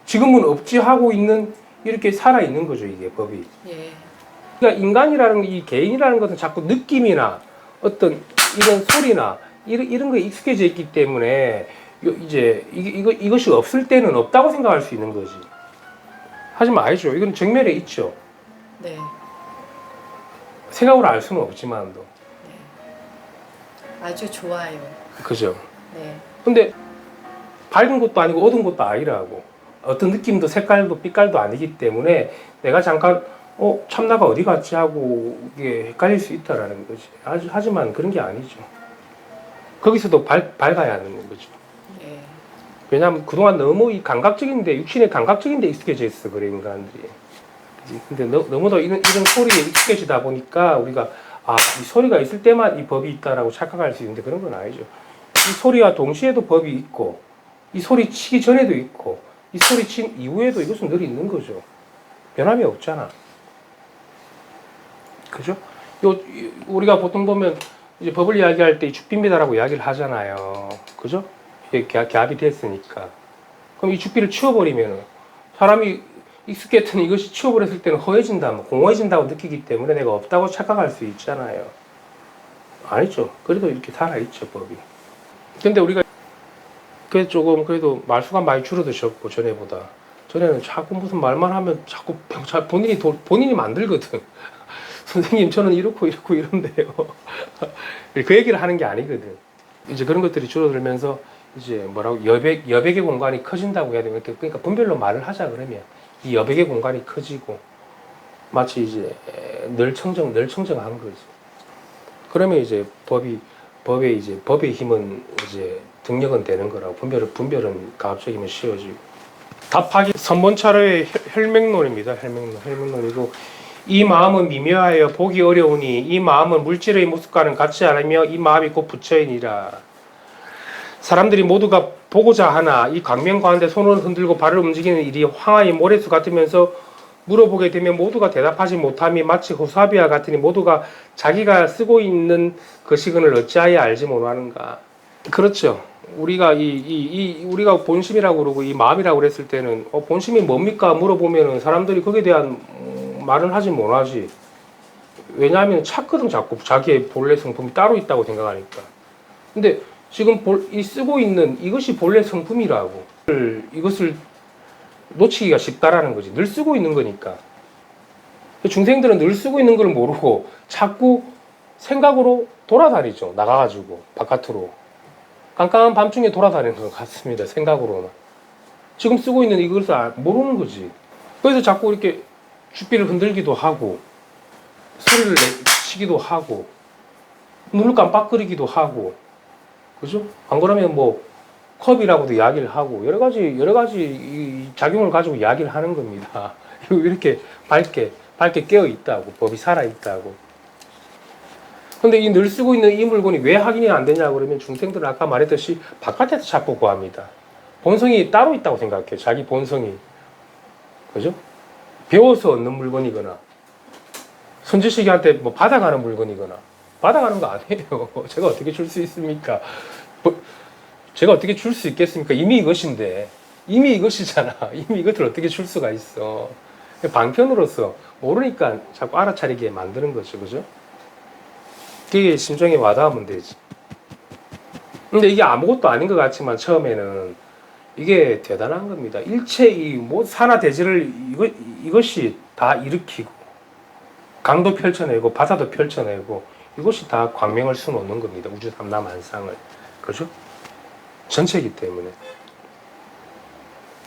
지금은 없지 하고 있는 이렇게 살아 있는 거죠. 이게 법이. 예. 그러니까 인간이라는 이 개인이라는 것은 자꾸 느낌이나 어떤 이런 소리나 이런 거에 익숙해져 있기 때문에 이제 이것이 없을 때는 없다고 생각할 수 있는 거지. 하지만 아니죠. 이건 정면에 있죠. 네. 생각으로 알 수는 없지만도. 네. 아주 좋아요. 그죠. 네. 근데 밝은 것도 아니고 어두운 것도 아니라고. 어떤 느낌도 색깔도 빛깔도 아니기 때문에 내가 잠깐 참나가 어디 갔지 하고 이게 헷갈릴 수 있다라는 거지. 하지만 그런 게 아니죠. 거기서도 밝아야 하는 거죠. 예. 왜냐하면 그동안 너무 이 감각적인데 육신의 감각적인데 익숙해져 있어 그래 인간들이. 그치? 근데 너무도 이런 소리에 익숙해지다 보니까 우리가 이 소리가 있을 때만 이 법이 있다라고 착각할 수 있는데 그런 건 아니죠. 이 소리와 동시에도 법이 있고 이 소리 치기 전에도 있고 이 소리 친 이후에도 이것은 늘 있는 거죠. 변함이 없잖아. 그죠? 우리가 보통 보면 이제 법을 이야기할 때 죽비미다라고 이야기를 하잖아요. 그죠? 이게 갭이 됐으니까. 그럼 이 죽비를 치워버리면 사람이 익숙했던 이것이 치워버렸을 때는 공허해진다고 느끼기 때문에 내가 없다고 착각할 수 있잖아요. 아니죠. 그래도 이렇게 살아있죠, 법이. 근데 우리가 그래도 말수가 많이 줄어드셨고, 전에보다. 전에는 자꾸 무슨 말만 하면 자꾸 본인이 만들거든. 선생님, 저는 이렇고 이런데요. 그 얘기를 하는 게 아니거든. 이제 그런 것들이 줄어들면서 이제 여백의 공간이 커진다고 해야 되면 그러니까 분별로 말을 하자 그러면 이 여백의 공간이 커지고 마치 이제 늘 청정한 거지. 그러면 이제 법의 힘은 이제 등력은 되는 거라고 분별은 가급적이면 쉬워지고. 답하기 선본차로의 혈맹론입니다. 혈맹론이고 이 마음은 미묘하여 보기 어려우니 이 마음은 물질의 모습과는 같지 않으며 이 마음이 곧 부처이니라. 사람들이 모두가 보고자 하나 이 광명 가운데 손을 흔들고 발을 움직이는 일이 황하의 모래수 같으면서 물어보게 되면 모두가 대답하지 못함이 마치 호사비와 같으니 모두가 자기가 쓰고 있는 그 시근을 어찌하여 알지 못하는가. 그렇죠. 우리가 우리가 본심이라고 그러고 이 마음이라고 그랬을 때는 본심이 뭡니까 물어보면은 사람들이 거기에 대한 말은 하지 못하지. 왜냐하면 찾거든 자꾸 자기의 본래 성품이 따로 있다고 생각하니까. 근데 지금 이 쓰고 있는 이것이 본래 성품이라고 이것을 놓치기가 쉽다라는 거지. 늘 쓰고 있는 거니까. 중생들은 늘 쓰고 있는 걸 모르고 자꾸 생각으로 돌아다니죠. 나가가지고 바깥으로. 깜깜한 밤중에 돌아다니는 것 같습니다. 생각으로는. 지금 쓰고 있는 이것을 모르는 거지. 그래서 자꾸 이렇게 주비를 흔들기도 하고 소리를 치기도 하고 눈을 깜빡거리기도 하고 그죠? 안 그러면 뭐 컵이라고도 이야기를 하고 여러 가지 이 작용을 가지고 이야기를 하는 겁니다. 이렇게 밝게 깨어 있다고 법이 살아 있다고. 근데 이 늘 쓰고 있는 이 물건이 왜 확인이 안 되냐 그러면 중생들은 아까 말했듯이 바깥에서 자꾸 구합니다. 본성이 따로 있다고 생각해요. 자기 본성이. 그죠? 배워서 얻는 물건이거나 선지식이한테 뭐 받아가는 물건이거나 받아가는 거 아니에요. 제가 어떻게 줄 수 있습니까? 제가 어떻게 줄 수 있겠습니까? 이미 이것인데 이미 이것이잖아. 이미 이것을 어떻게 줄 수가 있어. 방편으로서 모르니까 자꾸 알아차리게 만드는 거죠. 그죠? 그게 심정에 와닿으면 되지. 근데 이게 아무것도 아닌 것 같지만 처음에는 이게 대단한 겁니다. 일체 뭐 산하 대지를 이것이 다 일으키고 강도 펼쳐내고 바다도 펼쳐내고 이것이 다 광명을 수놓는 겁니다. 우주 삼라만상을. 그죠? 전체이기 때문에.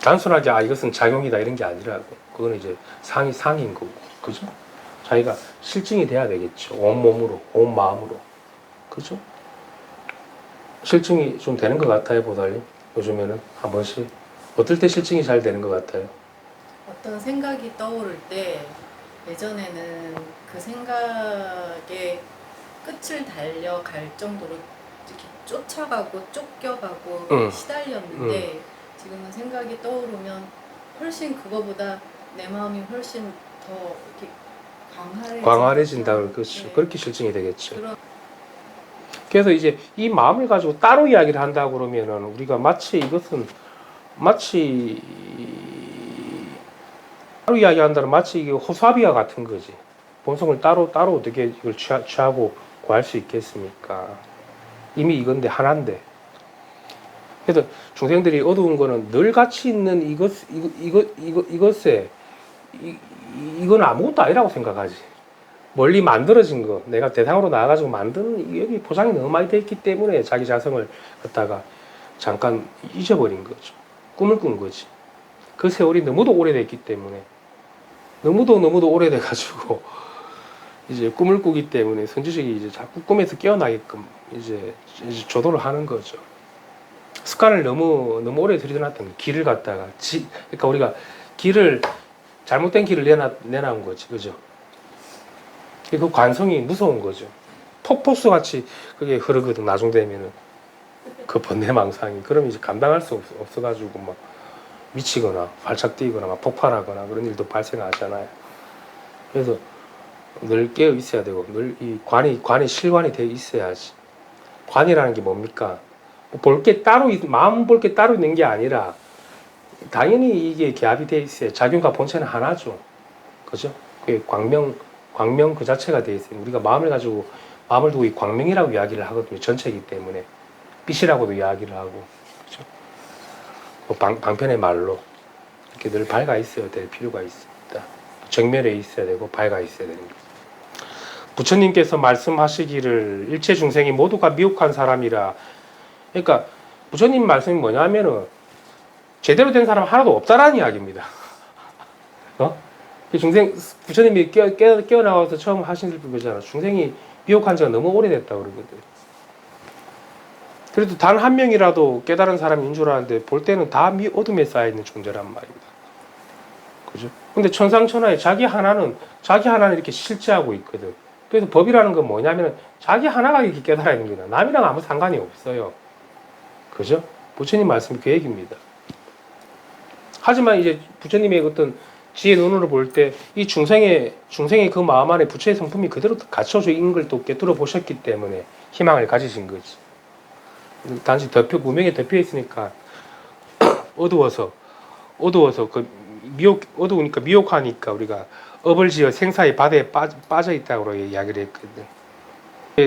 단순하게 이것은 작용이다 이런 게 아니라고. 그거는 이제 상인 거고. 그죠? 자기가 실증이 돼야 되겠죠. 온 몸으로, 온 마음으로. 그죠? 실증이 좀 되는 것 같아요, 보달님. 요즘에는 한 번씩. 어떨 때 실증이 잘 되는 것 같아요? 어떤 생각이 떠오를 때 예전에는 그 생각의 끝을 달려갈 정도로 이렇게 쫓아가고 쫓겨가고 시달렸는데 지금은 생각이 떠오르면 훨씬 그거보다 내 마음이 훨씬 더 이렇게 광활해진다. 그렇죠. 네. 그렇게 실증이 되겠죠. 그래서 이제 이 마음을 가지고 따로 이야기를 한다 그러면은 우리가 마치 따로 이야기한다는 마치 이게 호수아비와 같은 거지. 본성을 따로 어떻게 이걸 취하고 구할 수 있겠습니까? 이미 이건데 하나인데. 그래서 중생들이 어두운 거는 늘 같이 있는 이것에 이건 아무것도 아니라고 생각하지. 멀리 만들어진 거, 내가 대상으로 나와가지고 만드는 여기 포장이 너무 많이 돼 있기 때문에 자기 자성을 갖다가 잠깐 잊어버린 거죠. 꿈을 꾼 거지. 그 세월이 너무도 오래됐기 때문에 너무도 오래돼가지고 이제 꿈을 꾸기 때문에 선지식이 이제 자꾸 꿈에서 깨어나게끔 이제 조도를 하는 거죠. 습관을 너무 오래 들여놨던 길을 갖다가 그러니까 우리가 잘못된 길을 내놔온 거지, 그죠? 그 관성이 무서운 거죠. 폭포수 같이 그게 흐르거든, 나중 되면은. 그 번뇌망상이. 그럼 이제 감당할 수 없어가지고 막 미치거나, 발작 뛰거나, 막 폭발하거나 그런 일도 발생하잖아요. 그래서 늘 깨어 있어야 되고, 늘 이 관이 실관이 되어 있어야지. 관이라는 게 뭡니까? 마음 볼 게 따로 있는 게 아니라, 당연히 이게 기합이 되어 있어요. 작용과 본체는 하나죠. 그죠? 그게 광명 그 자체가 되어 있어요. 우리가 마음을 두고 이 광명이라고 이야기를 하거든요. 전체이기 때문에. 빛이라고도 이야기를 하고. 그죠? 방편의 말로. 이렇게 늘 밝아 있어야 될 필요가 있습니다. 정면에 있어야 되고, 밝아 있어야 되는 거죠. 부처님께서 말씀하시기를 일체 중생이 모두가 미혹한 사람이라. 그러니까, 부처님 말씀이 뭐냐면은, 제대로 된 사람 하나도 없다라는 이야기입니다. 부처님이 깨어나와서 처음 하신 거잖아. 중생이 미혹한 지가 너무 오래됐다 그러거든. 그래도 단 한 명이라도 깨달은 사람인 줄 알았는데 볼 때는 다 어둠에 쌓여있는 존재란 말입니다. 그죠? 근데 천상천하에 자기 하나는 이렇게 실제하고 있거든. 그래서 법이라는 건 뭐냐면 자기 하나가 이렇게 깨달아 있는 거야. 남이랑 아무 상관이 없어요. 그죠? 부처님 말씀이 그 얘기입니다. 하지만 이제 부처님의 어떤 지혜 눈으로 볼 때 이 중생의 그 마음 안에 부처의 성품이 그대로 갖춰져 있는 걸 또 깨뚫어 보셨기 때문에 희망을 가지신 거지. 단지 무명에 덮여 있으니까 어두워서 어두우니까 미혹하니까 우리가 업을 지어 생사의 바다에 빠져 있다고 이야기를 했거든.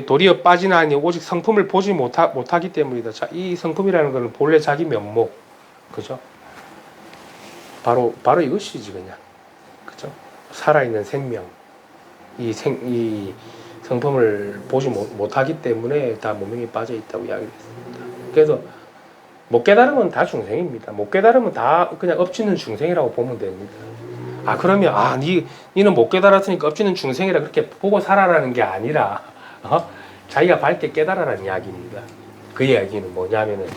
도리어 빠지나니 오직 성품을 보지 못하기 때문이다. 자, 이 성품이라는 것은 본래 자기 면목, 그죠? 바로 이것이지 그냥, 그죠? 살아있는 생명, 이 성품을 보지 못하기 때문에 다 무명에 빠져 있다고 이야기를 했습니다. 그래서 못 깨달으면 다 중생입니다. 못 깨달으면 다 그냥 엎치는 중생이라고 보면 됩니다. 그러면 니는 못 깨달았으니까 엎치는 중생이라 그렇게 보고 살아라는 게 아니라 자기가 밝게 깨달아라는 이야기입니다. 그 이야기는 뭐냐면은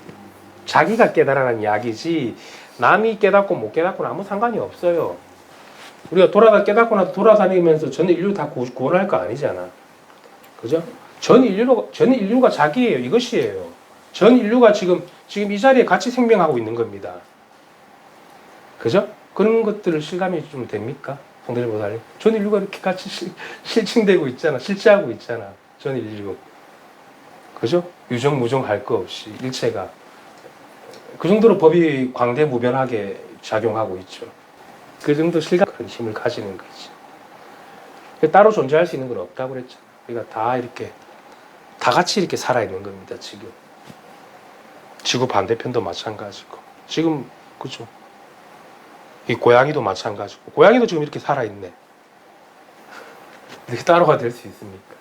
자기가 깨달아라는 이야기지 남이 깨닫고 못 깨닫고는 아무 상관이 없어요. 우리가 깨닫고 돌아다니면서 전 인류 다 구원할 거 아니잖아. 그죠? 전 인류가 자기예요. 이것이에요. 전 인류가 지금 이 자리에 같이 생명하고 있는 겁니다. 그죠? 그런 것들을 실감이 좀 됩니까? 성대모사님. 전 인류가 이렇게 같이 실증되고 있잖아. 실제하고 있잖아. 전 인류. 그죠? 유정, 무정 할 거 없이 일체가. 그 정도로 법이 광대무변하게 작용하고 있죠. 그 정도 실감, 그런 힘을 가지는 거지. 따로 존재할 수 있는 건 없다고 그랬잖아. 우리가 다 같이 이렇게 살아있는 겁니다, 지금. 지구 반대편도 마찬가지고. 지금, 그죠? 이 고양이도 마찬가지고. 고양이도 지금 이렇게 살아있네. 이렇게 따로가 될 수 있습니까?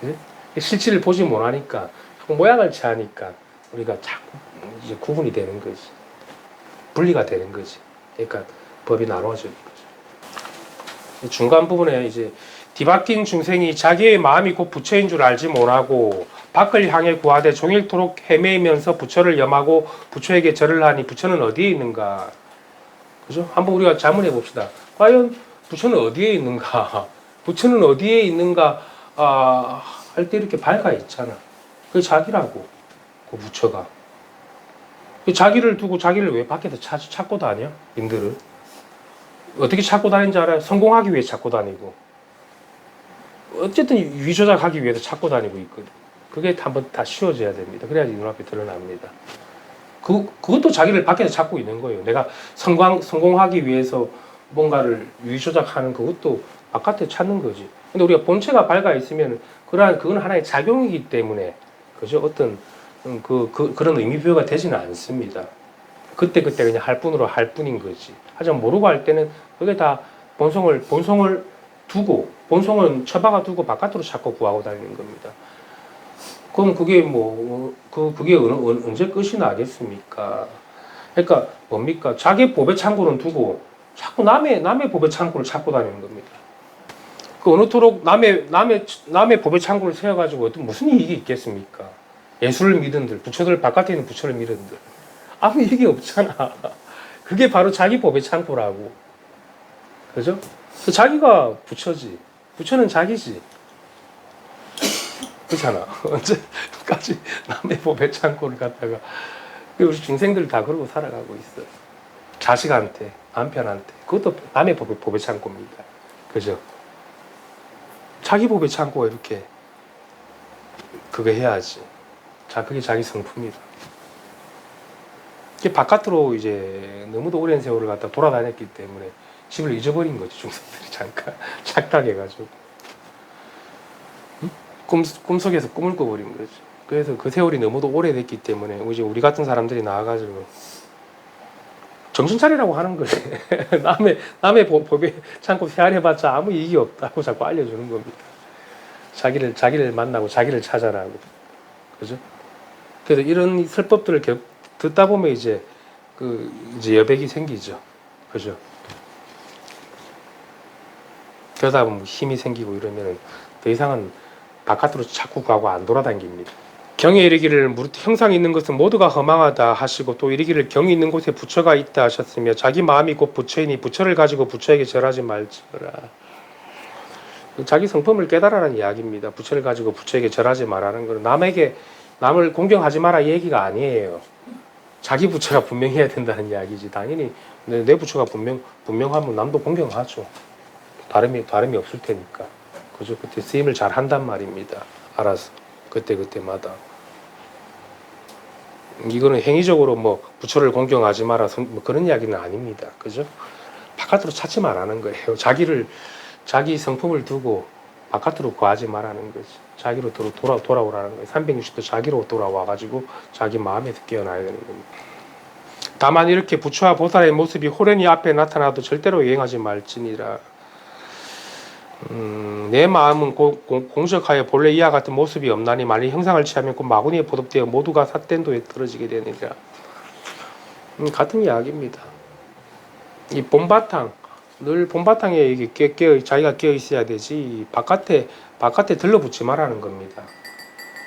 네? 실체를 보지 못하니까, 모양을 취하니까, 우리가 자꾸 이제 구분이 되는 거지. 분리가 되는 거지. 그러니까 법이 나눠지는 거죠. 중간 부분에 이제 뒤바뀐 중생이 자기의 마음이 곧 부처인 줄 알지 못하고 밖을 향해 구하되 종일토록 헤매면서 부처를 염하고 부처에게 절을 하니 부처는 어디에 있는가? 그죠? 한번 우리가 자문해 봅시다. 과연 부처는 어디에 있는가? 부처는 어디에 있는가? 할 때 이렇게 밝아 있잖아. 그게 자기라고. 그 부처가. 자기를 두고 자기를 왜 밖에서 찾고 다녀? 님들은. 어떻게 찾고 다니는지 알아요? 성공하기 위해 찾고 다니고. 어쨌든 위조작하기 위해서 찾고 다니고 있거든. 그게 한번 다 씌워져야 됩니다. 그래야지 눈앞에 드러납니다. 그것도 자기를 밖에서 찾고 있는 거예요. 내가 성공하기 위해서 뭔가를 위조작하는 그것도 바깥에 찾는 거지. 근데 우리가 본체가 밝아 있으면 그건 하나의 작용이기 때문에 그죠? 어떤 그런 의미 부여가 되지는 않습니다. 그때 그냥 할 뿐인 거지. 하지만 모르고 할 때는 그게 다 본성을 두고 본성은 처박아 두고 바깥으로 자꾸 구하고 다니는 겁니다. 그럼 그게 그게 언제 끝이 나겠습니까? 그러니까 뭡니까? 자기 법의 창고는 두고 자꾸 남의 법의 창고를 찾고 다니는 겁니다. 그 어느토록 남의 법의 창고를 세워가지고 무슨 이익이 있겠습니까? 예수를 믿은들, 부처들 바깥에 있는 부처를 믿은들 아무 이익이 없잖아. 그게 바로 자기 법의 창고라고. 그죠? 자기가 부처지. 부처는 자기지. 그렇잖아. 언제까지 남의 법의 창고를 갖다가. 우리 중생들 다 그러고 살아가고 있어. 자식한테, 남편한테. 그것도 남의 법의 창고입니다. 그죠? 자기 법의 창고가 이렇게 그거 해야지. 그게 자기 성품이다. 이게 바깥으로 이제 너무도 오랜 세월을 갖다 돌아다녔기 때문에 집을 잊어버린 거지, 중생들이 잠깐 착각해가지고. 응? 꿈속에서 꿈을 꿔버린 거지. 그래서 그 세월이 너무도 오래됐기 때문에 이제 우리 같은 사람들이 나와가지고 정신 차리라고 하는 거지. 남의 법에 참고 헤아려봤자 아무 이익이 없다고 자꾸 알려주는 겁니다. 자기를 만나고 자기를 찾아라고. 그죠? 그래서 이런 설법들을 듣다 보면 이제 여백이 생기죠. 그죠? 그러다 보면 힘이 생기고 이러면 더 이상은 바깥으로 자꾸 가고 안 돌아다닙니다. 경에 이르기를 형상이 있는 것은 모두가 허망하다 하시고 또 이르기를 경이 있는 곳에 부처가 있다 하셨으며 자기 마음이 곧 부처이니 부처를 가지고 부처에게 절하지 말지어라. 자기 성품을 깨달아라는 이야기입니다. 부처를 가지고 부처에게 절하지 말라는 것은 남을 공경하지 마라 이 얘기가 아니에요. 자기 부처가 분명해야 된다는 이야기지. 당연히 내 부처가 분명하면 남도 공경하죠. 다름이 없을 테니까. 그죠? 그때 쓰임을 잘 한단 말입니다. 알아서 그때마다. 이거는 행위적으로 뭐 부처를 공경하지 마라 뭐 그런 이야기는 아닙니다. 그죠? 바깥으로 찾지 말라는 거예요. 자기 성품을 두고 바깥으로 구하지 말라는 거지. 자기로 돌아오라는 거예요. 360도 자기로 돌아와가지고 자기 마음에서 깨어나야 되는 겁니다. 다만 이렇게 부처와 보살의 모습이 호련히 앞에 나타나도 절대로 여행하지 말지니라. 내 마음은 공적하여 본래 이와 같은 모습이 없나니 만일 형상을 취하면 곧 마구니에 포섭되어 모두가 삿된도에 떨어지게 되느니라. 같은 이야기입니다. 이 본바탕, 늘 본바탕에 이게 자기가 깨어 있어야 되지 바깥에 들러붙지 말라는 겁니다.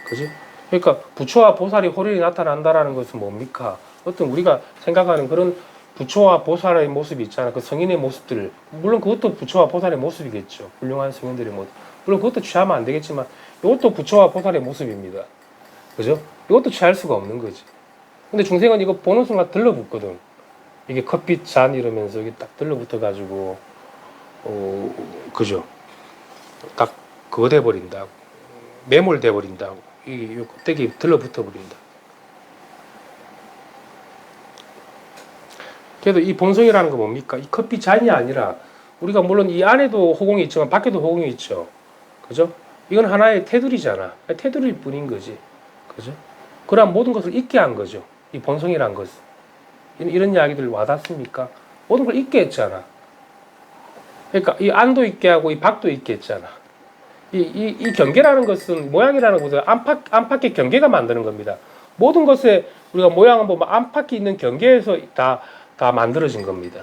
그지? 그러니까 부처와 보살이 호련히 나타난다라는 것은 뭡니까? 어떤 우리가 생각하는 그런 부처와 보살의 모습이 있잖아. 그 성인의 모습들. 물론 그것도 부처와 보살의 모습이겠죠. 훌륭한 성인들의 모습. 물론 그것도 취하면 안 되겠지만 이것도 부처와 보살의 모습입니다. 그죠? 이것도 취할 수가 없는 거지. 근데 중생은 이거 보는 순간 들러붙거든. 이게 컵빛 잔 이러면서 이게 딱 들러붙어가지고 그죠? 딱 그거 돼버린다고. 매몰 돼버린다고. 이 껍데기 들러붙어 버린다. 그래도 이 본성이라는 거 뭡니까? 이 커피 잔이 아니라 우리가 물론 이 안에도 호공이 있지만 밖에도 호공이 있죠. 그죠? 이건 하나의 테두리잖아. 테두리일 뿐인 거지. 그죠? 그러한 모든 것을 있게 한 거죠. 이 본성이란 것은. 이런 이야기들 와닿습니까? 모든 걸 있게 했잖아. 그러니까 이 안도 있게 하고 이 밖도 있게 했잖아. 이 경계라는 것은 모양이라는 것보다 안팎의 경계가 만드는 겁니다. 모든 것에 우리가 모양을 보면 안팎이 있는 경계에서 다 만들어진 겁니다.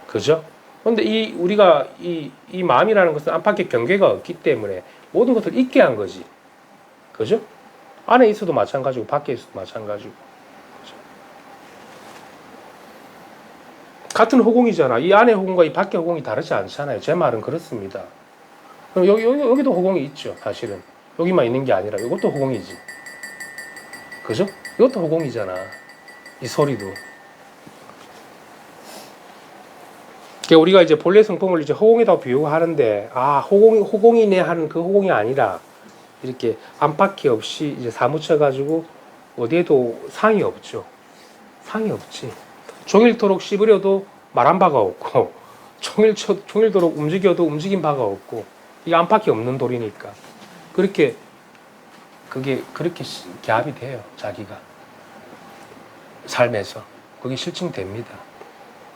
그죠? 그런데 우리가 이 마음이라는 것은 안팎의 경계가 없기 때문에 모든 것을 있게 한 거지. 그죠? 안에 있어도 마찬가지고 밖에 있어도 마찬가지고. 그죠? 같은 호공이잖아. 이 안에 호공과 이 밖에 호공이 다르지 않잖아요. 제 말은 그렇습니다. 그럼 여기도 호공이 있죠. 사실은. 여기만 있는 게 아니라 이것도 호공이지. 그죠? 이것도 호공이잖아. 이 소리도. 그러니까 우리가 이제 본래 성품을 이제 호공에다 비유하는데, 호공이네 하는 그 호공이 아니라, 이렇게 안팎이 없이 이제 사무쳐가지고, 어디에도 상이 없죠. 상이 없지. 종일토록 씹으려도 말한 바가 없고, 종일토록 움직여도 움직인 바가 없고, 이게 안팎이 없는 돌이니까. 그렇게 기압이 돼요, 자기가. 삶에서. 그게 실증됩니다.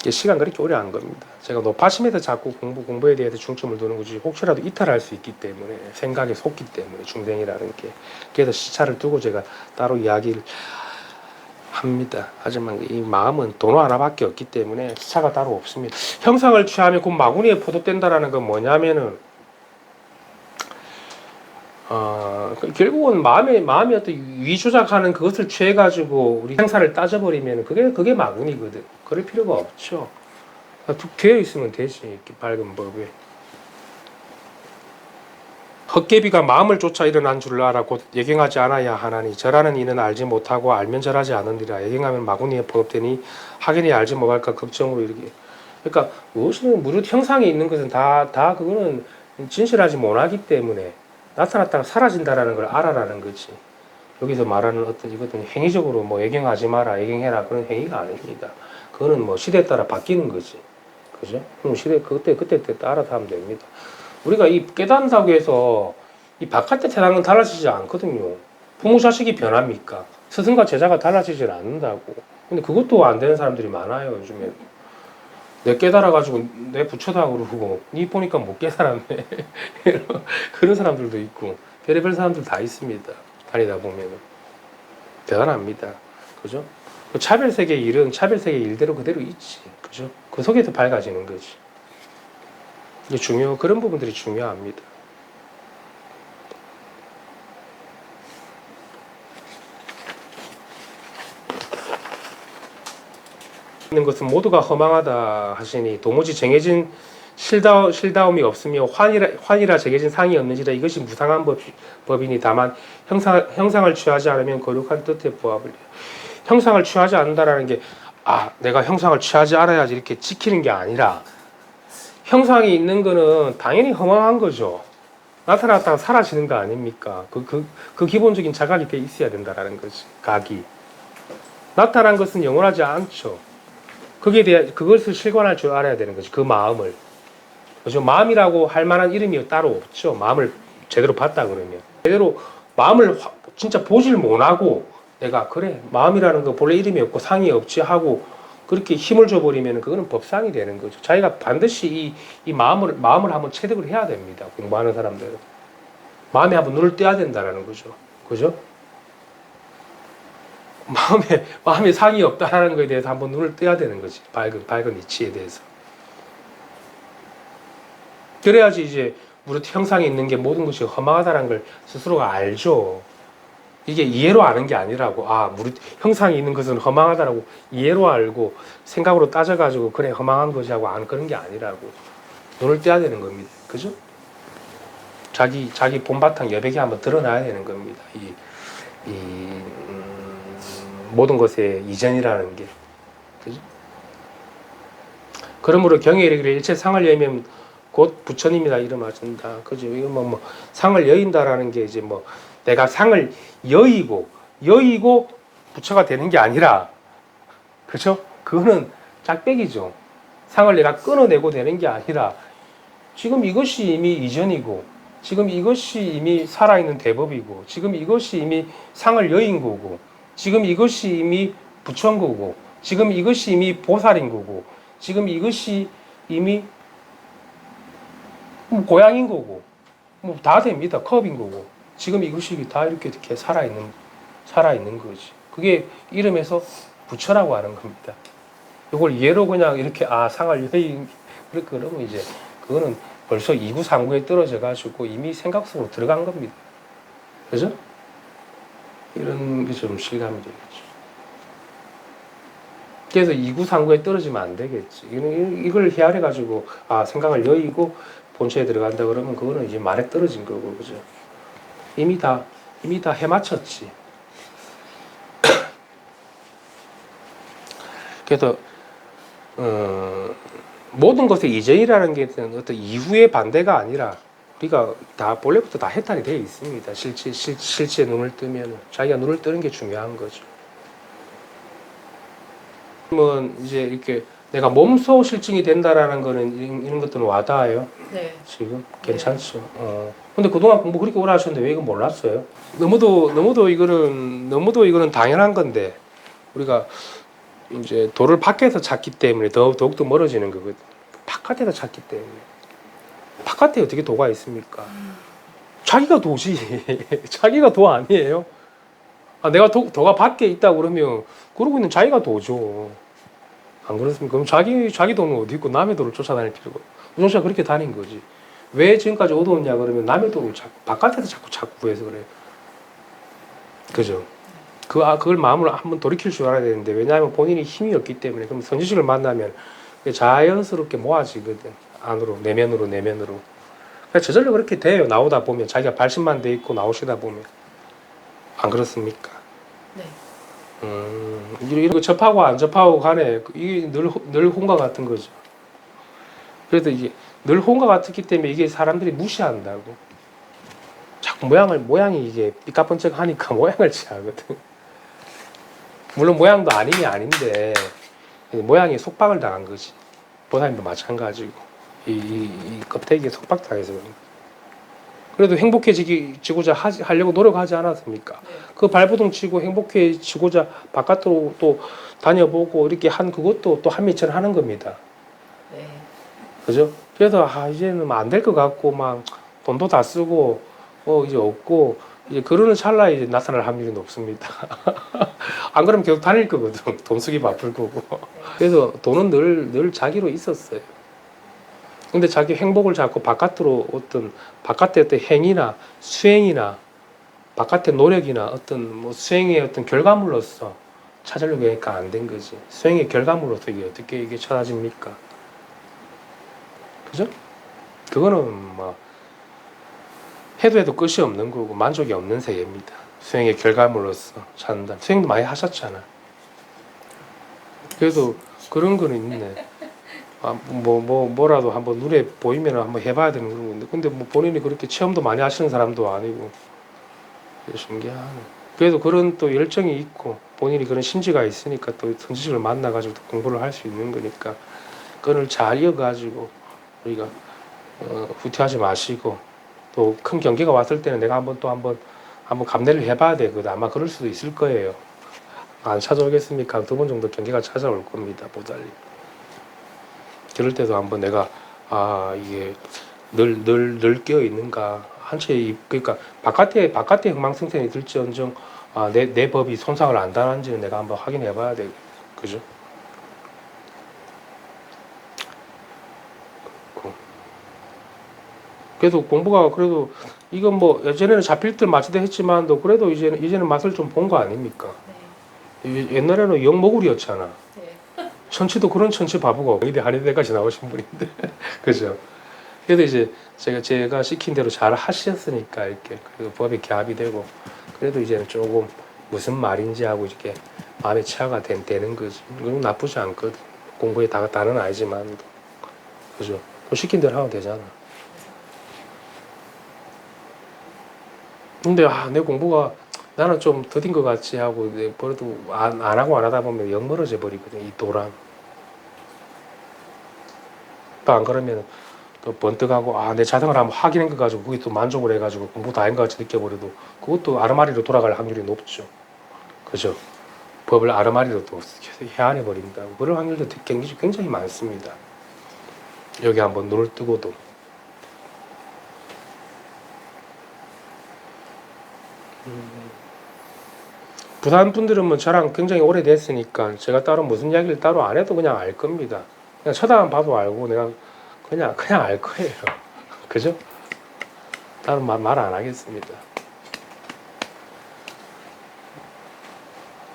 시간 그렇게 오래 한 겁니다. 제가 높아심에서 자꾸 공부에 대해서 중점을 두는 거지 혹시라도 이탈할 수 있기 때문에 생각에 속기 때문에 중생이라는 게 그래서 시차를 두고 제가 따로 이야기를 합니다. 하지만 이 마음은 도노 하나밖에 없기 때문에 시차가 따로 없습니다. 형상을 취하면 곧 마구니에 포섭된다라는 건 뭐냐면은 결국은 마음이 어떤 위조작하는 그것을 취해가지고 우리 생사를 따져버리면 그게 마구니거든. 그럴 필요가 없죠. 툭 되어 있으면 되지. 이렇게 밝은 법에. 헛개비가 마음을 쫓아 일어난 줄을 알아 곧 예경하지 않아야 하나니 절하는 이는 알지 못하고 알면 절하지 않으리라. 예경하면 마구니에 포섭되니 하긴이 알지 못할까 걱정으로 이렇게. 그러니까 무엇이든 무릇 형상이 있는 것은 다 그거는 진실하지 못하기 때문에 나타났다가 사라진다라는 걸 알아라는 거지. 여기서 말하는 어떤 이것은 행위적으로 뭐 예경하지 마라, 예경해라 그런 행위가 아닙니다. 그거는 뭐 시대에 따라 바뀌는 거지. 그죠? 그럼 그때 따라 하면 됩니다. 우리가 이 깨닫는다고 해서 이 바깥의 세상은 달라지지 않거든요. 부모 자식이 변합니까? 스승과 제자가 달라지질 않는다고. 근데 그것도 안 되는 사람들이 많아요, 요즘에. 내 깨달아가지고 내 부처다 그러고 니 보니까 못 깨달았네. 그런 사람들도 있고 별의별 사람들 다 있습니다. 다니다 보면은 대단합니다. 그죠? 그 차별세계 일은 차별세계 일대로 그대로 있지. 그죠? 그 속에서 밝아지는 거지. 이게 그런 부분들이 중요합니다. 있는 것은 모두가 허망하다 하시니 도무지 정해진 실다움이 없으며 환이라 정해진 상이 없는지라 이것이 무상한 법이니 다만 형상을 취하지 않으면 거룩한 뜻에 부합을. 형상을 취하지 않는다라는 게 내가 형상을 취하지 않아야지 이렇게 지키는 게 아니라 형상이 있는 거는 당연히 허망한 거죠. 나타났다가 사라지는 거 아닙니까? 그 기본적인 자각이 돼 있어야 된다라는 거지. 각이. 나타난 것은 영원하지 않죠. 거기에 대해 그것을 실관할 줄 알아야 되는 거지. 그 마음을. 그죠? 마음이라고 할 만한 이름이 따로 없죠. 마음을 제대로 봤다 그러면. 제대로 마음을 진짜 보질 못하고 내가 그래 마음이라는 거 본래 이름이 없고 상이 없지 하고 그렇게 힘을 줘버리면 그거는 법상이 되는 거죠. 자기가 반드시 이 마음을 한번 체득을 해야 됩니다. 공부하는 사람들은. 마음에 한번 눈을 떼야 된다라는 거죠. 그죠? 마음에 상이 없다라는 거에 대해서 한번 눈을 떼야 되는 거지. 밝은 이치에 대해서. 그래야지 이제 무릇 형상이 있는 게 모든 것이 허망하다는 걸 스스로가 알죠. 이게 이해로 아는 게 아니라고. 무릇 형상이 있는 것은 허망하다라고 이해로 알고 생각으로 따져가지고 그래 허망한 것이라고 아는 그런 게 아니라고. 눈을 떼야 되는 겁니다. 그죠? 자기 본바탕 여백이 한번 드러나야 되는 겁니다. 모든 것의 이전이라는 게. 그죠? 그러므로 경에 이르기를 일체 상을 여이면 곧 부처님이다 이름하신다. 그죠? 이거 뭐 상을 여인다라는 게 이제 뭐 내가 상을 여의고 부처가 되는 게 아니라, 그죠? 그거는 짝배기죠. 상을 내가 끊어내고 되는 게 아니라 지금 이것이 이미 이전이고 지금 이것이 이미 살아있는 대법이고 지금 이것이 이미 상을 여인 거고 지금 이것이 이미 부처인 거고 지금 이것이 이미 보살인 거고 지금 이것이 이미 뭐 고양인 거고 뭐 다 됩니다. 컵인 거고 지금 이것이 다 이렇게 살아있는 거지. 그게 이름에서 부처라고 하는 겁니다. 이걸 예로 그냥 이렇게 상을 여인 그러면 이제 그거는 벌써 2구 3구에 떨어져 가지고 이미 생각 속으로 들어간 겁니다. 그죠? 이런 게 좀 실감이 되겠죠. 그래서 2구 3구에 떨어지면 안 되겠지. 이걸 헤아려 가지고 생각을 여의고 본체에 들어간다 그러면 그거는 이제 말에 떨어진 거고, 그죠? 이미 다 해맞췄지. 그래서 모든 것의 이전이라는 게 어떤 이후의 반대가 아니라 우리가 다 본래부터 다 해탈이 되어 있습니다. 실제 눈을 뜨면 자기가 눈을 뜨는 게 중요한 거죠. 그러면 이제 이렇게 내가 몸소 실증이 된다라는 거는 이런 것들은 와닿아요. 네. 지금 괜찮죠. 근데 그동안 공부 그렇게 오래 하셨는데 왜 이거 몰랐어요? 너무도 이거는 당연한 건데 우리가 이제 도를 밖에서 찾기 때문에 더욱더 멀어지는 거거든. 바깥에서 찾기 때문에. 바깥에 어떻게 도가 있습니까? 자기가 도지. 자기가 도 아니에요. 내가 도가 밖에 있다 그러면 그러고 있는 자기가 도죠. 안 그렇습니까? 그럼 자기 도는 어디 있고 남의 도를 쫓아다닐 필요가 없고 우선시가 그렇게 다닌 거지. 왜 지금까지 얻어왔냐 그러면 남의 도를 바깥에서 자꾸 구해서 그래요. 그죠? 그걸 마음으로 한번 돌이킬 줄 알아야 되는데 왜냐하면 본인이 힘이 없기 때문에 그럼 선지식을 만나면 자연스럽게 모아지거든. 안으로 내면으로 그러니까 저절로 그렇게 돼요. 나오다 보면 자기가 발심만 돼 있고 나오시다 보면 안 그렇습니까? 네. 이런 거 접하고 안 접하고 간에 이게 늘 혼과 같은 거죠. 그래도 이게 늘 혼과 같기 때문에 이게 사람들이 무시한다고. 자꾸 모양이 이게 삐까뻔쩍 하니까 모양을 취하거든. 물론 모양도 아님이 아닌데 모양이 속박을 당한 거지. 보살님도 마찬가지고 이 껍데기에 속박당해서 그런 거. 그래도 행복해지고자 하려고 노력하지 않았습니까? 네. 그 발버둥 치고 행복해지고자 바깥으로 또 다녀보고 이렇게 한 그것도 또 한미처럼 하는 겁니다. 네. 그죠? 그래서 이제는 안 될 것 같고 막 돈도 다 쓰고 이제 없고 이제 그러는 찰나에 이제 나타날 확률이 높습니다. 안 그러면 계속 다닐 거거든. 돈 쓰기 바쁠 거고. 그래서 돈은 늘 자기로 있었어요. 근데 자기 행복을 자꾸 바깥으로 바깥의 어떤 행위나 수행이나 바깥의 노력이나 어떤 뭐 수행의 어떤 결과물로서 찾으려고 하니까 안 된 거지. 수행의 결과물로서 이게 어떻게 이게 찾아집니까? 그죠? 그거는 뭐 해도 끝이 없는 거고 만족이 없는 세계입니다. 수행의 결과물로서 찾는다. 수행도 많이 하셨잖아. 그래도 그런 거는 있네. 뭐라도 한번 눈에 보이면 한번 해봐야 되는 그런 건데, 근데 뭐 본인이 그렇게 체험도 많이 하시는 사람도 아니고 신기하네. 그래도 그런 또 열정이 있고 본인이 그런 심지가 있으니까 또 선지식을 만나가지고 또 공부를 할 수 있는 거니까 그걸 잘 이어가지고 우리가 후퇴하지 마시고 또 큰 경기가 왔을 때는 내가 한번 감내를 해봐야 되거든. 아마 그럴 수도 있을 거예요. 안 찾아오겠습니까? 2번 정도 경기가 찾아올 겁니다. 보달리. 그럴 때도 한번 내가 이게 늘 끼어 있는가 한채 그러니까 바깥에 흥망성쇠이 들지언정 내 법이 손상을 안 당하는지는 내가 한번 확인해봐야 돼. 그죠? 그래도 공부가 그래도 이건 뭐 예전에는 잡힐 듯 마칠 듯 했지만도 그래도 이제는 맛을 좀 본 거 아닙니까? 네. 옛날에는 영모굴이었잖아. 네. 천치도 그런 천치 바보가 없는데 한의대까지 나오신 분인데 그죠? 그래도 이제 제가 시킨 대로 잘 하셨으니까 이렇게 그리고 법에 개합이 되고 그래도 이제는 조금 무슨 말인지 하고 이렇게 마음의 치아가 되는 거지. 그건 나쁘지 않거든. 공부에 다는 아니지만 그죠? 또 시킨 대로 하면 되잖아. 근데 내 공부가 나는 좀 더딘 것 같지 하고 그래도 안 하고 안 하다 보면 영 멀어져 버리거든. 이 도랑. 또 안 그러면 또 번뜩하고 내 자성을 한번 확인한 거 가지고 그게 또 만족을 해가지고 공부 다 한 것 같이 느껴버려도 그것도 아르마리로 돌아갈 확률이 높죠. 그죠? 법을 아르마리로 또 해안해 버린다. 그럴 확률도 굉장히 많습니다. 여기 한번 눈을 뜨고도. 부산 분들은 뭐 저랑 굉장히 오래됐으니까 제가 따로 무슨 이야기를 따로 안 해도 그냥 알 겁니다. 그냥 쳐다만 봐도 알고 내가 그냥 알 거예요. 그죠? 따로 말 안 하겠습니다.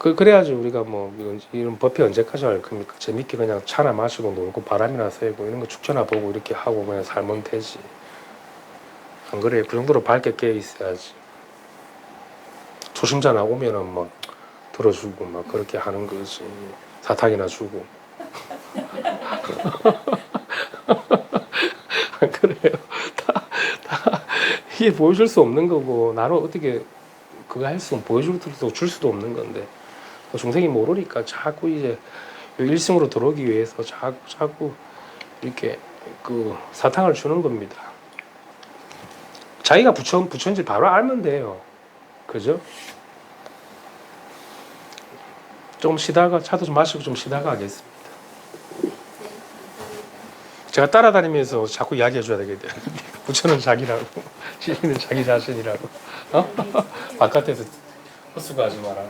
그래야지 우리가 뭐 이런 법회 언제까지 할 겁니까? 재밌게 그냥 차나 마시고 놀고 바람이나 쐬고 이런 거 축제나 보고 이렇게 하고 그냥 살면 되지. 안 그래? 그 정도로 밝게 깨어 있어야지. 초심자 나오면은 뭐 들어주고 막 그렇게 하는 거지. 사탕이나 주고. 안 그래요? 다 이게 보여줄 수 없는 거고 나는 어떻게 그거 줄 수도 없는 건데 중생이 모르니까 자꾸 이제 일승으로 들어오기 위해서 자꾸 이렇게 그 사탕을 주는 겁니다. 자기가 부처인지 바로 알면 돼요. 그죠? 좀 쉬다가 차도 좀 마시고 좀 쉬다가 하겠습니다. 제가 따라다니면서 자꾸 이야기해 줘야 되겠네. 부처는 자기라고, 시인은 자기 자신이라고. 바깥에서 헛수고하지 마라.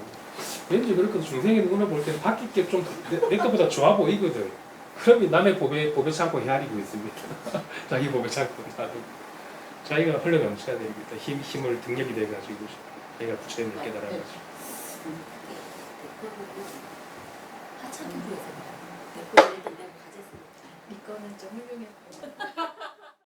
왠지 그렇게 중생의 눈을 볼 때는 바뀔 게 좀 내 것보다 좋아 보이거든. 그러면 남의 법에 참고 헤아리고 있습니다. 자기 법에 참고 나도 자기가 흘러 넘쳐야 됩니다. 힘을 등력이 돼가지고 자기가 부처님을 깨달아가지고. 하찮게 보여서 댓글 읽은 내가 가졌습니다. 이거는 좀 훌륭했고.